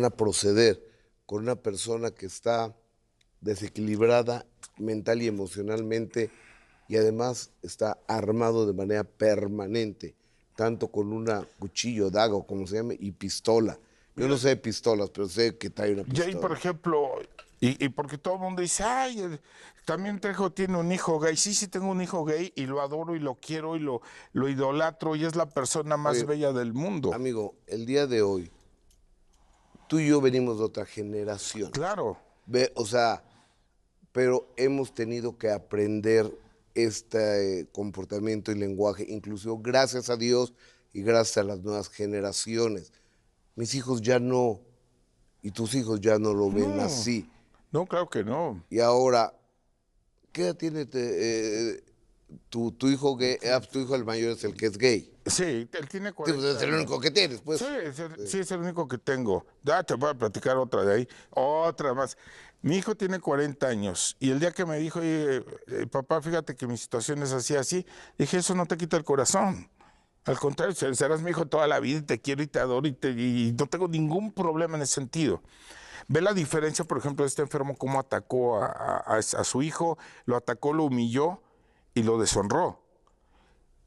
a proceder con una persona que está desequilibrada mental y emocionalmente y además está armado de manera permanente, tanto con una cuchillo, daga o como se llame, y pistola. Yo no sé de pistolas, pero sé que trae una pistola. Y ahí, por ejemplo, y porque todo el mundo dice, ay, también Trejo tiene un hijo gay. Sí, tengo un hijo gay y lo adoro y lo quiero y lo idolatro y es la persona más bella del mundo. Amigo, el día de hoy, tú y yo venimos de otra generación. Claro. O sea, pero hemos tenido que aprender este comportamiento y lenguaje, incluso gracias a Dios y gracias a las nuevas generaciones. Mis hijos ya no, y tus hijos ya no lo ven así. No, claro que no. Y ahora, ¿qué edad tiene tu hijo gay? Tu hijo el mayor es el que es gay. Sí, él tiene 40 años. Es el único que tienes, pues. Sí, es el único que tengo. Te voy a platicar otra de ahí, otra más. Mi hijo tiene 40 años y el día que me dijo, papá, fíjate que mi situación es así, dije, eso no te quita el corazón. Al contrario, serás mi hijo toda la vida y te quiero y te adoro y no tengo ningún problema en ese sentido. Ve la diferencia, por ejemplo, de este enfermo, cómo atacó a su hijo, lo atacó, lo humilló y lo deshonró.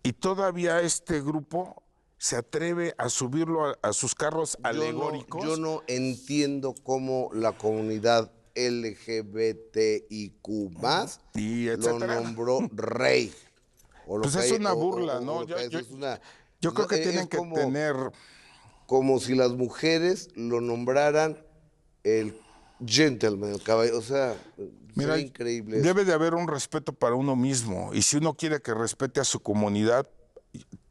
Y todavía este grupo se atreve a subirlo a sus carros alegóricos. Yo no entiendo cómo la comunidad LGBTIQ+, lo nombró rey. Pues es una burla, ¿no? Yo creo que tienen que tener como si las mujeres lo nombraran el gentleman, el caballero. O sea, Mira, sería increíble eso. debe de haber un respeto para uno mismo. Y si uno quiere que respete a su comunidad,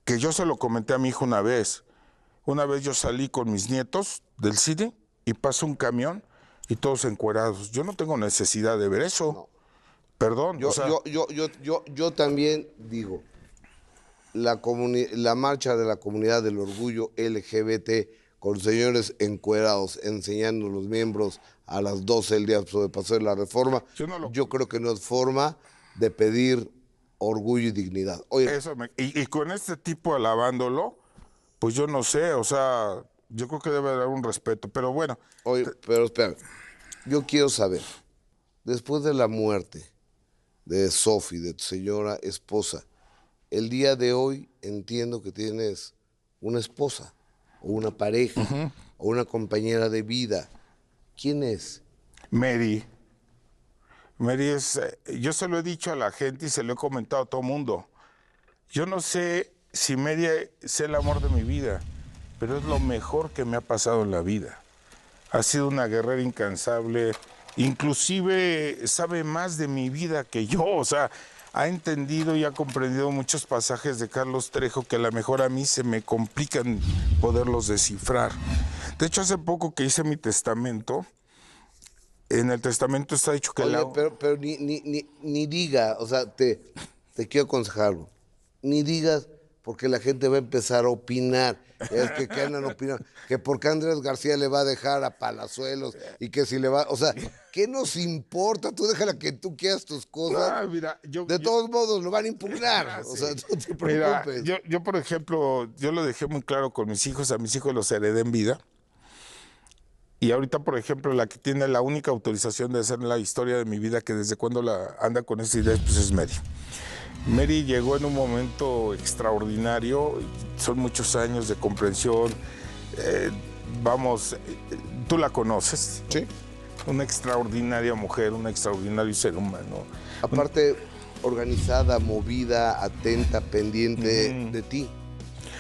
que yo se lo comenté a mi hijo una vez. Una vez yo salí con mis nietos del cine y pasó un camión y todos encuerados. Yo no tengo necesidad de ver eso. No. Perdón. Yo, o sea, yo también digo, la marcha de la comunidad del orgullo LGBT con señores encuerados enseñando los miembros a las 12 del día sobre pasar la reforma, yo creo que no es forma de pedir orgullo y dignidad. Oye, y con este tipo alabándolo, pues yo no sé, o sea, yo creo que debe haber un respeto, pero bueno. oye, pero espérame, yo quiero saber, después de la muerte de Sophie, de tu señora esposa, el día de hoy entiendo que tienes una esposa, o una pareja, o una compañera de vida. ¿Quién es? Mary. Mary es, yo se lo he dicho a la gente y se lo he comentado a todo el mundo. Yo no sé si Mary es el amor de mi vida, pero es lo mejor que me ha pasado en la vida. Ha sido una guerrera incansable, inclusive sabe más de mi vida que yo, o sea, ha entendido y ha comprendido muchos pasajes de Carlos Trejo que a lo mejor a mí se me complican poderlos descifrar. De hecho, hace poco que hice mi testamento, en el testamento está dicho que... Oye, pero ni diga, o sea, te quiero aconsejarlo, ni digas porque la gente va a empezar a opinar. Es que andan opinando, que porque Andrés García le va a dejar a Palazuelos y que si le va, o sea, ¿qué nos importa? Tú déjala que tú quieras tus cosas. Mira, de todos modos lo van a impugnar, o sea, no te preocupes. Mira, yo, por ejemplo, yo lo dejé muy claro con mis hijos, a mis hijos los heredé en vida. Y ahorita, por ejemplo, la que tiene la única autorización de hacer la historia de mi vida, que desde cuando la anda con esa idea, pues es Mary. Mary llegó en un momento extraordinario, son muchos años de comprensión. Tú la conoces. Sí. Una extraordinaria mujer, un extraordinario ser humano. Aparte, organizada, movida, atenta, pendiente de ti.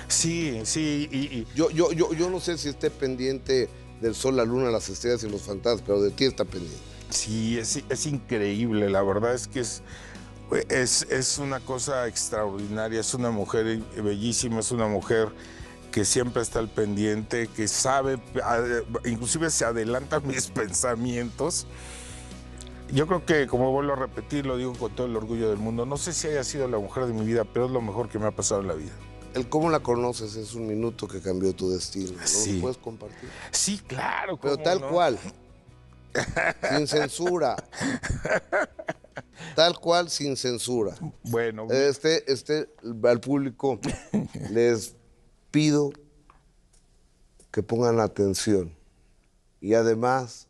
Sí, sí. Yo no sé si esté pendiente del sol, la luna, las estrellas y los fantasmas, pero de ti está pendiente. Sí, es increíble, la verdad es que es una cosa extraordinaria, es una mujer bellísima, es una mujer que siempre está al pendiente, que sabe, inclusive se adelanta a mis pensamientos. Yo creo que, como vuelvo a repetir, lo digo con todo el orgullo del mundo, no sé si haya sido la mujer de mi vida, pero es lo mejor que me ha pasado en la vida. El cómo la conoces es un minuto que cambió tu destino. ¿No Sí. lo puedes compartir? Sí, claro. Pero tal cual. Sin censura. Tal cual, sin censura. Bueno. Al público les pido que pongan atención y además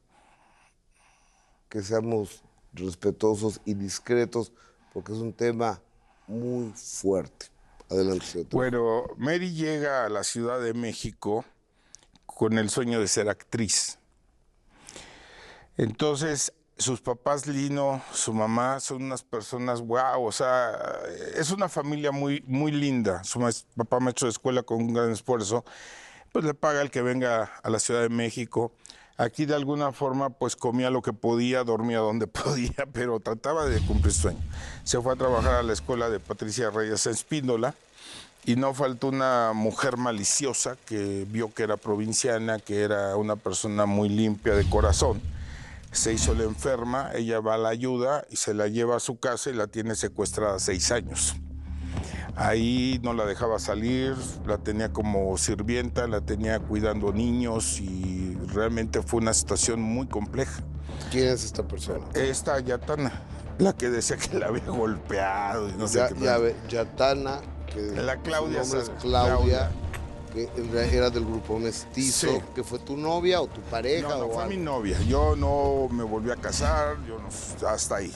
que seamos respetuosos y discretos porque es un tema muy fuerte. Adelante, señor. Bueno, Mary llega a la Ciudad de México con el sueño de ser actriz. Entonces, sus papás, Lino, su mamá, son unas personas, wow, o sea, es una familia muy, muy linda. Su papá maestro de escuela con un gran esfuerzo, pues le paga el que venga a la Ciudad de México. Aquí de alguna forma pues comía lo que podía, dormía donde podía, pero trataba de cumplir su sueño. Se fue a trabajar a la escuela de Patricia Reyes en Espíndola y no faltó una mujer maliciosa que vio que era provinciana, que era una persona muy limpia de corazón. Se hizo la enferma, ella va a la ayuda y se la lleva a su casa y la tiene secuestrada 6 años. Ahí no la dejaba salir, la tenía como sirvienta, la tenía cuidando niños y realmente fue una situación muy compleja. ¿Quién es esta persona? Esta Yatana, la que decía que la había golpeado y no sé qué. Yatana, que la Claudia, su nombre es Claudia, que era del grupo Mestizo, sí. ¿Que fue tu novia o tu pareja? No, fue mi novia. Yo no me volví a casar, hasta ahí.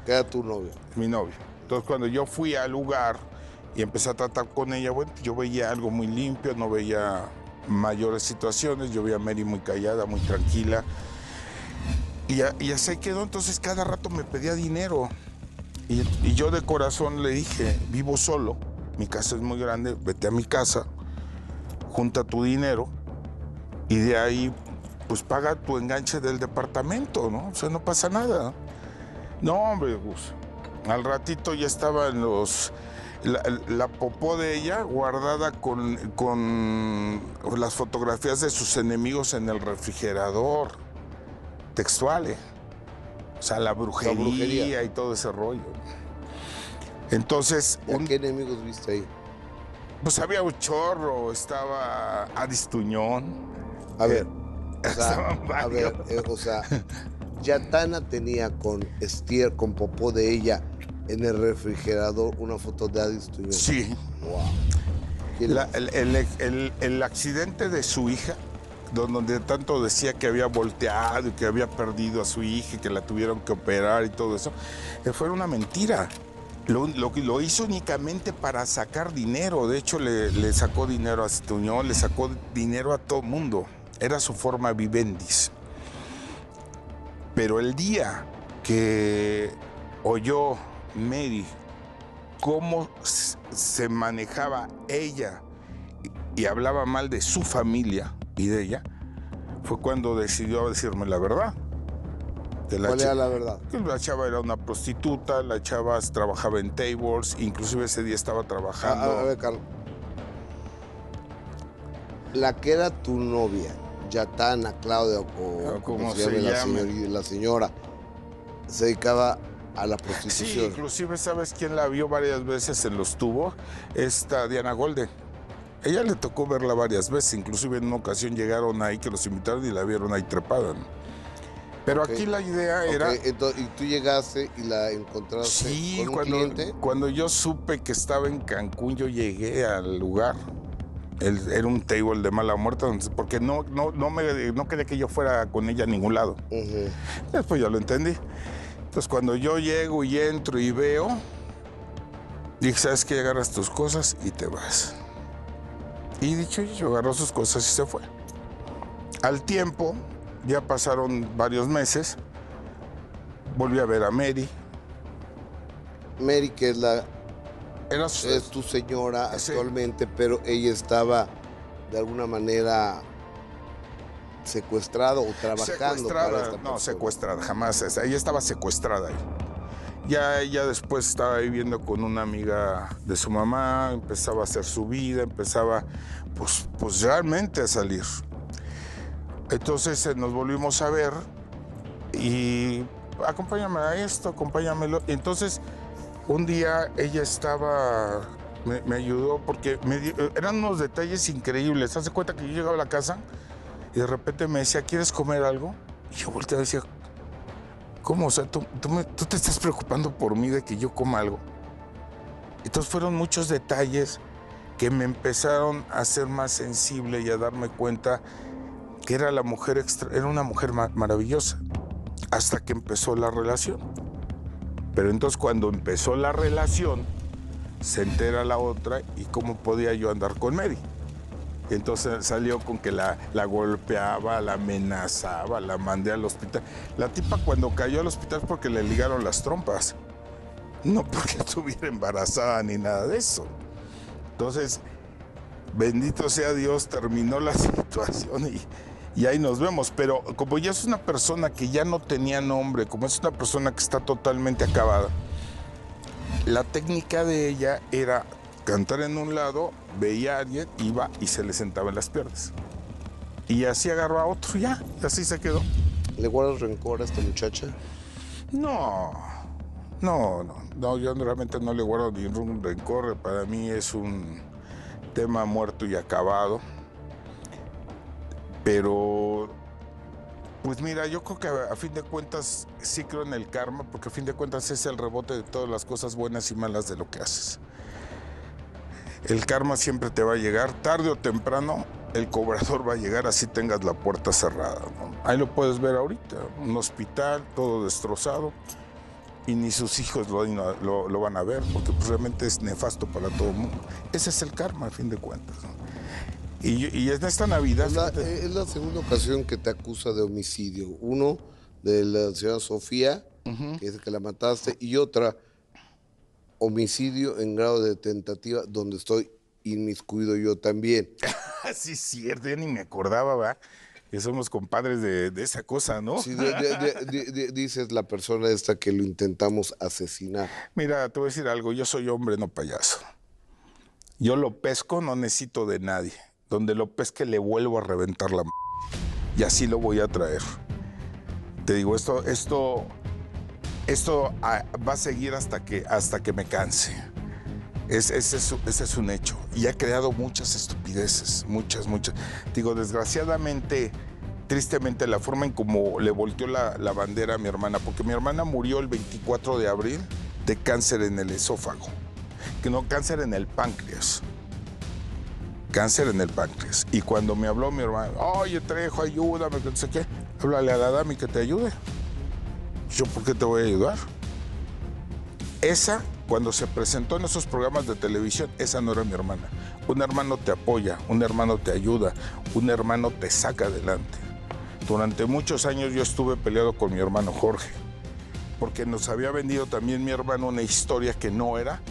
¿Qué era tu novia? Mi novia. Entonces cuando yo fui al lugar y empecé a tratar con ella, bueno, yo veía algo muy limpio, no veía mayores situaciones, yo veía a Mary muy callada, muy tranquila. Y así quedó, entonces cada rato me pedía dinero. Y yo de corazón le dije, vivo solo, mi casa es muy grande, vete a mi casa, junta tu dinero y de ahí, pues paga tu enganche del departamento, ¿no? O sea, no pasa nada. No, hombre, Gus. Al ratito ya estaba en la popó de ella guardada con las fotografías de sus enemigos en el refrigerador. Textual, ¿eh? O sea, la brujería y todo ese rollo. Entonces... ¿A qué enemigos viste ahí? Pues había un chorro, estaba Adis Tuñón. A ver, Yatana tenía con estier, con popó de ella en el refrigerador una foto de Adis Tuñón. Sí. Wow. El accidente de su hija, donde tanto decía que había volteado y que había perdido a su hija y que la tuvieron que operar y todo eso, fue una mentira. Lo hizo únicamente para sacar dinero. De hecho, le sacó dinero a Tuñón, le sacó dinero a todo mundo. Era su forma vivendis. Pero el día que oyó Mary cómo se manejaba ella y hablaba mal de su familia y de ella, fue cuando decidió decirme la verdad. ¿Cuál era la verdad? Que la chava era una prostituta, la chava trabajaba en tables, inclusive ese día estaba trabajando. A ver, Carlos. La que era tu novia, Yatana, Claudia, o como se llame la señora, se dedicaba a la prostitución. Sí, inclusive, ¿sabes quién la vio varias veces en los tubos? Esta Diana Golden. Ella le tocó verla varias veces, inclusive en una ocasión llegaron ahí que los invitaron y la vieron ahí trepada, ¿no? Pero aquí la idea era... Entonces, ¿y tú llegaste y la encontraste con un cliente? Cuando yo supe que estaba en Cancún, yo llegué al lugar. Era un table de mala muerte, porque no quería que yo fuera con ella a ningún lado. Después ya lo entendí. Entonces, cuando yo llego y entro y veo, dije, ¿sabes qué? Agarras tus cosas y te vas. Y dicho y yo, agarró sus cosas y se fue. Al tiempo... Ya pasaron varios meses, volví a ver a Mary. Mary, que es tu señora actualmente, pero ella estaba de alguna manera secuestrada o trabajando para esta persona. No, secuestrada, jamás. Ella estaba secuestrada ahí. Ya ella después estaba viviendo con una amiga de su mamá, empezaba a hacer su vida, empezaba pues realmente a salir. Entonces nos volvimos a ver y acompáñame a esto, acompáñamelo. Entonces un día ella me ayudó porque eran unos detalles increíbles. Haz de cuenta que yo llegaba a la casa y de repente me decía, ¿quieres comer algo? Y yo volteaba y decía, ¿cómo? O sea, tú te estás preocupando por mí de que yo coma algo. Entonces fueron muchos detalles que me empezaron a hacer más sensible y a darme cuenta que era era una mujer maravillosa, hasta que empezó la relación. Pero entonces cuando empezó la relación, se entera la otra y cómo podía yo andar con Mary. Y entonces salió con que la golpeaba, la amenazaba, la mandé al hospital. La tipa cuando cayó al hospital porque le ligaron las trompas, no porque estuviera embarazada ni nada de eso. Entonces, bendito sea Dios, terminó la situación y ahí nos vemos. Pero como ya es una persona que ya no tenía nombre, como es una persona que está totalmente acabada, la técnica de ella era cantar en un lado, veía a alguien, iba y se le sentaba en las piernas. Y así agarró a otro y así se quedó. ¿Le guardas rencor a esta muchacha? No, yo realmente no le guardo ningún rencor. Para mí es un tema muerto y acabado. Pero, pues mira, yo creo que a fin de cuentas sí creo en el karma, porque a fin de cuentas es el rebote de todas las cosas buenas y malas de lo que haces. El karma siempre te va a llegar, tarde o temprano el cobrador va a llegar, así tengas la puerta cerrada, ¿no? Ahí lo puedes ver ahorita, un hospital todo destrozado y ni sus hijos lo van a ver, porque pues realmente es nefasto para todo el mundo. Ese es el karma, a fin de cuentas, ¿no? Y en esta Navidad... Es la segunda ocasión que te acusa de homicidio. Uno, de la señora Sofía, que dice que la mataste, y otra, homicidio en grado de tentativa, donde estoy inmiscuido yo también. Sí, es cierto, ya ni me acordaba, ¿va? Que somos compadres de esa cosa, ¿no? Sí, dices la persona esta que lo intentamos asesinar. Mira, te voy a decir algo, yo soy hombre, no payaso. Yo lo pesco, no necesito de nadie. Donde lo pesque le vuelvo a reventar la y así lo voy a traer. Te digo, esto va a seguir hasta que me canse. Ese es un hecho. Y ha creado muchas estupideces, muchas. Digo, desgraciadamente, tristemente, la forma en cómo le volteó la bandera a mi hermana, porque mi hermana murió el 24 de abril de cáncer en el esófago, que no, cáncer en el páncreas. Cáncer en el páncreas. Y cuando me habló mi hermana, oye, Trejo, ayúdame, que no sé qué, háblale a la dama y que te ayude. ¿Yo por qué te voy a ayudar? Esa, cuando se presentó en esos programas de televisión, esa no era mi hermana. Un hermano te apoya, un hermano te ayuda, un hermano te saca adelante. Durante muchos años yo estuve peleado con mi hermano Jorge, porque nos había vendido también mi hermano una historia que no era,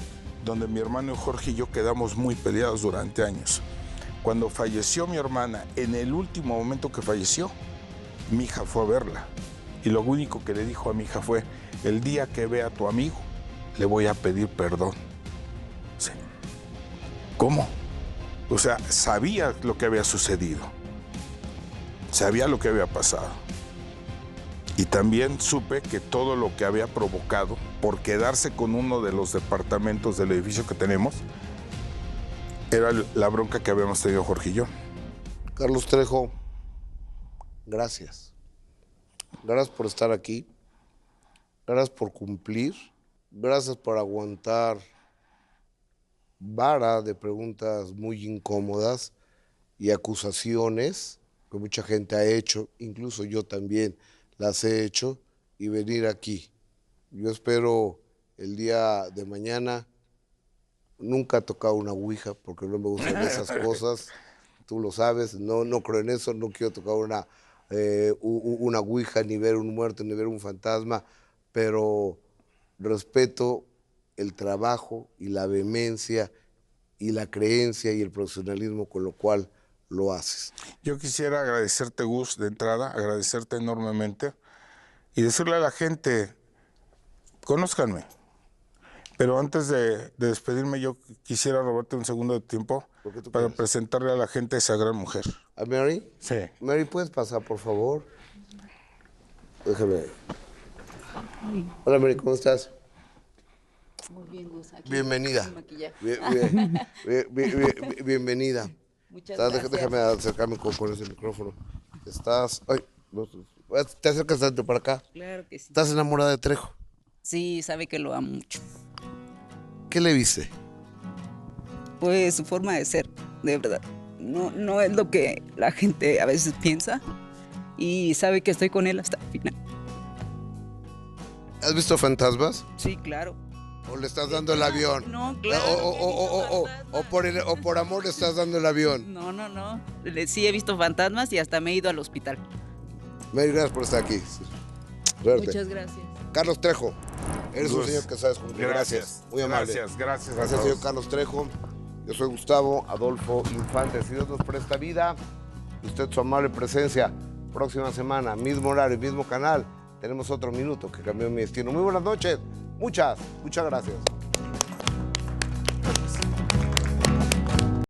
donde mi hermano Jorge y yo quedamos muy peleados durante años. Cuando falleció mi hermana, en el último momento que falleció, mi hija fue a verla. Y lo único que le dijo a mi hija fue, el día que vea a tu amigo, le voy a pedir perdón. Sí. ¿Cómo? O sea, sabía lo que había sucedido. Sabía lo que había pasado. Y también supe que todo lo que había provocado por quedarse con uno de los departamentos del edificio que tenemos era la bronca que habíamos tenido Jorge y yo. Carlos Trejo, gracias. Gracias por estar aquí. Gracias por cumplir. Gracias por aguantar vara de preguntas muy incómodas y acusaciones que mucha gente ha hecho, incluso yo también las he hecho, y venir aquí. Yo espero el día de mañana. Nunca he tocado una ouija porque no me gustan esas cosas. Tú lo sabes, no creo en eso, no quiero tocar una ouija, ni ver un muerto, ni ver un fantasma, pero respeto el trabajo y la vehemencia y la creencia y el profesionalismo con lo cual lo haces. Yo quisiera agradecerte, Gus, de entrada, agradecerte enormemente y decirle a la gente, conózcanme. Pero antes de despedirme, yo quisiera robarte un segundo de tiempo para presentarle a la gente a esa gran mujer. ¿A Mary? Sí. Mary, ¿puedes pasar, por favor? Déjame. Hola, Mary, ¿cómo estás? Muy bien, Gus. Aquí Bienvenida. Bienvenida. Muchas gracias. Déjame acercarme con ese micrófono. Estás... Ay, ¿te acercas tanto para acá? Claro que sí. ¿Estás enamorada de Trejo? Sí, sabe que lo amo mucho. ¿Qué le viste? Pues su forma de ser, de verdad. No es lo que la gente a veces piensa y sabe que estoy con él hasta el final. ¿Has visto fantasmas? Sí, claro. ¿O le estás dando el avión? No, claro. O por amor le estás dando el avión. No. Sí he visto fantasmas y hasta me he ido al hospital. Mary, gracias por estar aquí. Suerte. Muchas gracias. Carlos Trejo, eres un señor que sabes cumplir. Gracias. Muy amable. Gracias. Gracias, señor Carlos Trejo. Yo soy Gustavo Adolfo Infante. Si Dios nos presta vida, usted su amable presencia. Próxima semana, mismo horario, mismo canal. Tenemos otro minuto que cambió mi destino. Muy buenas noches. Muchas gracias.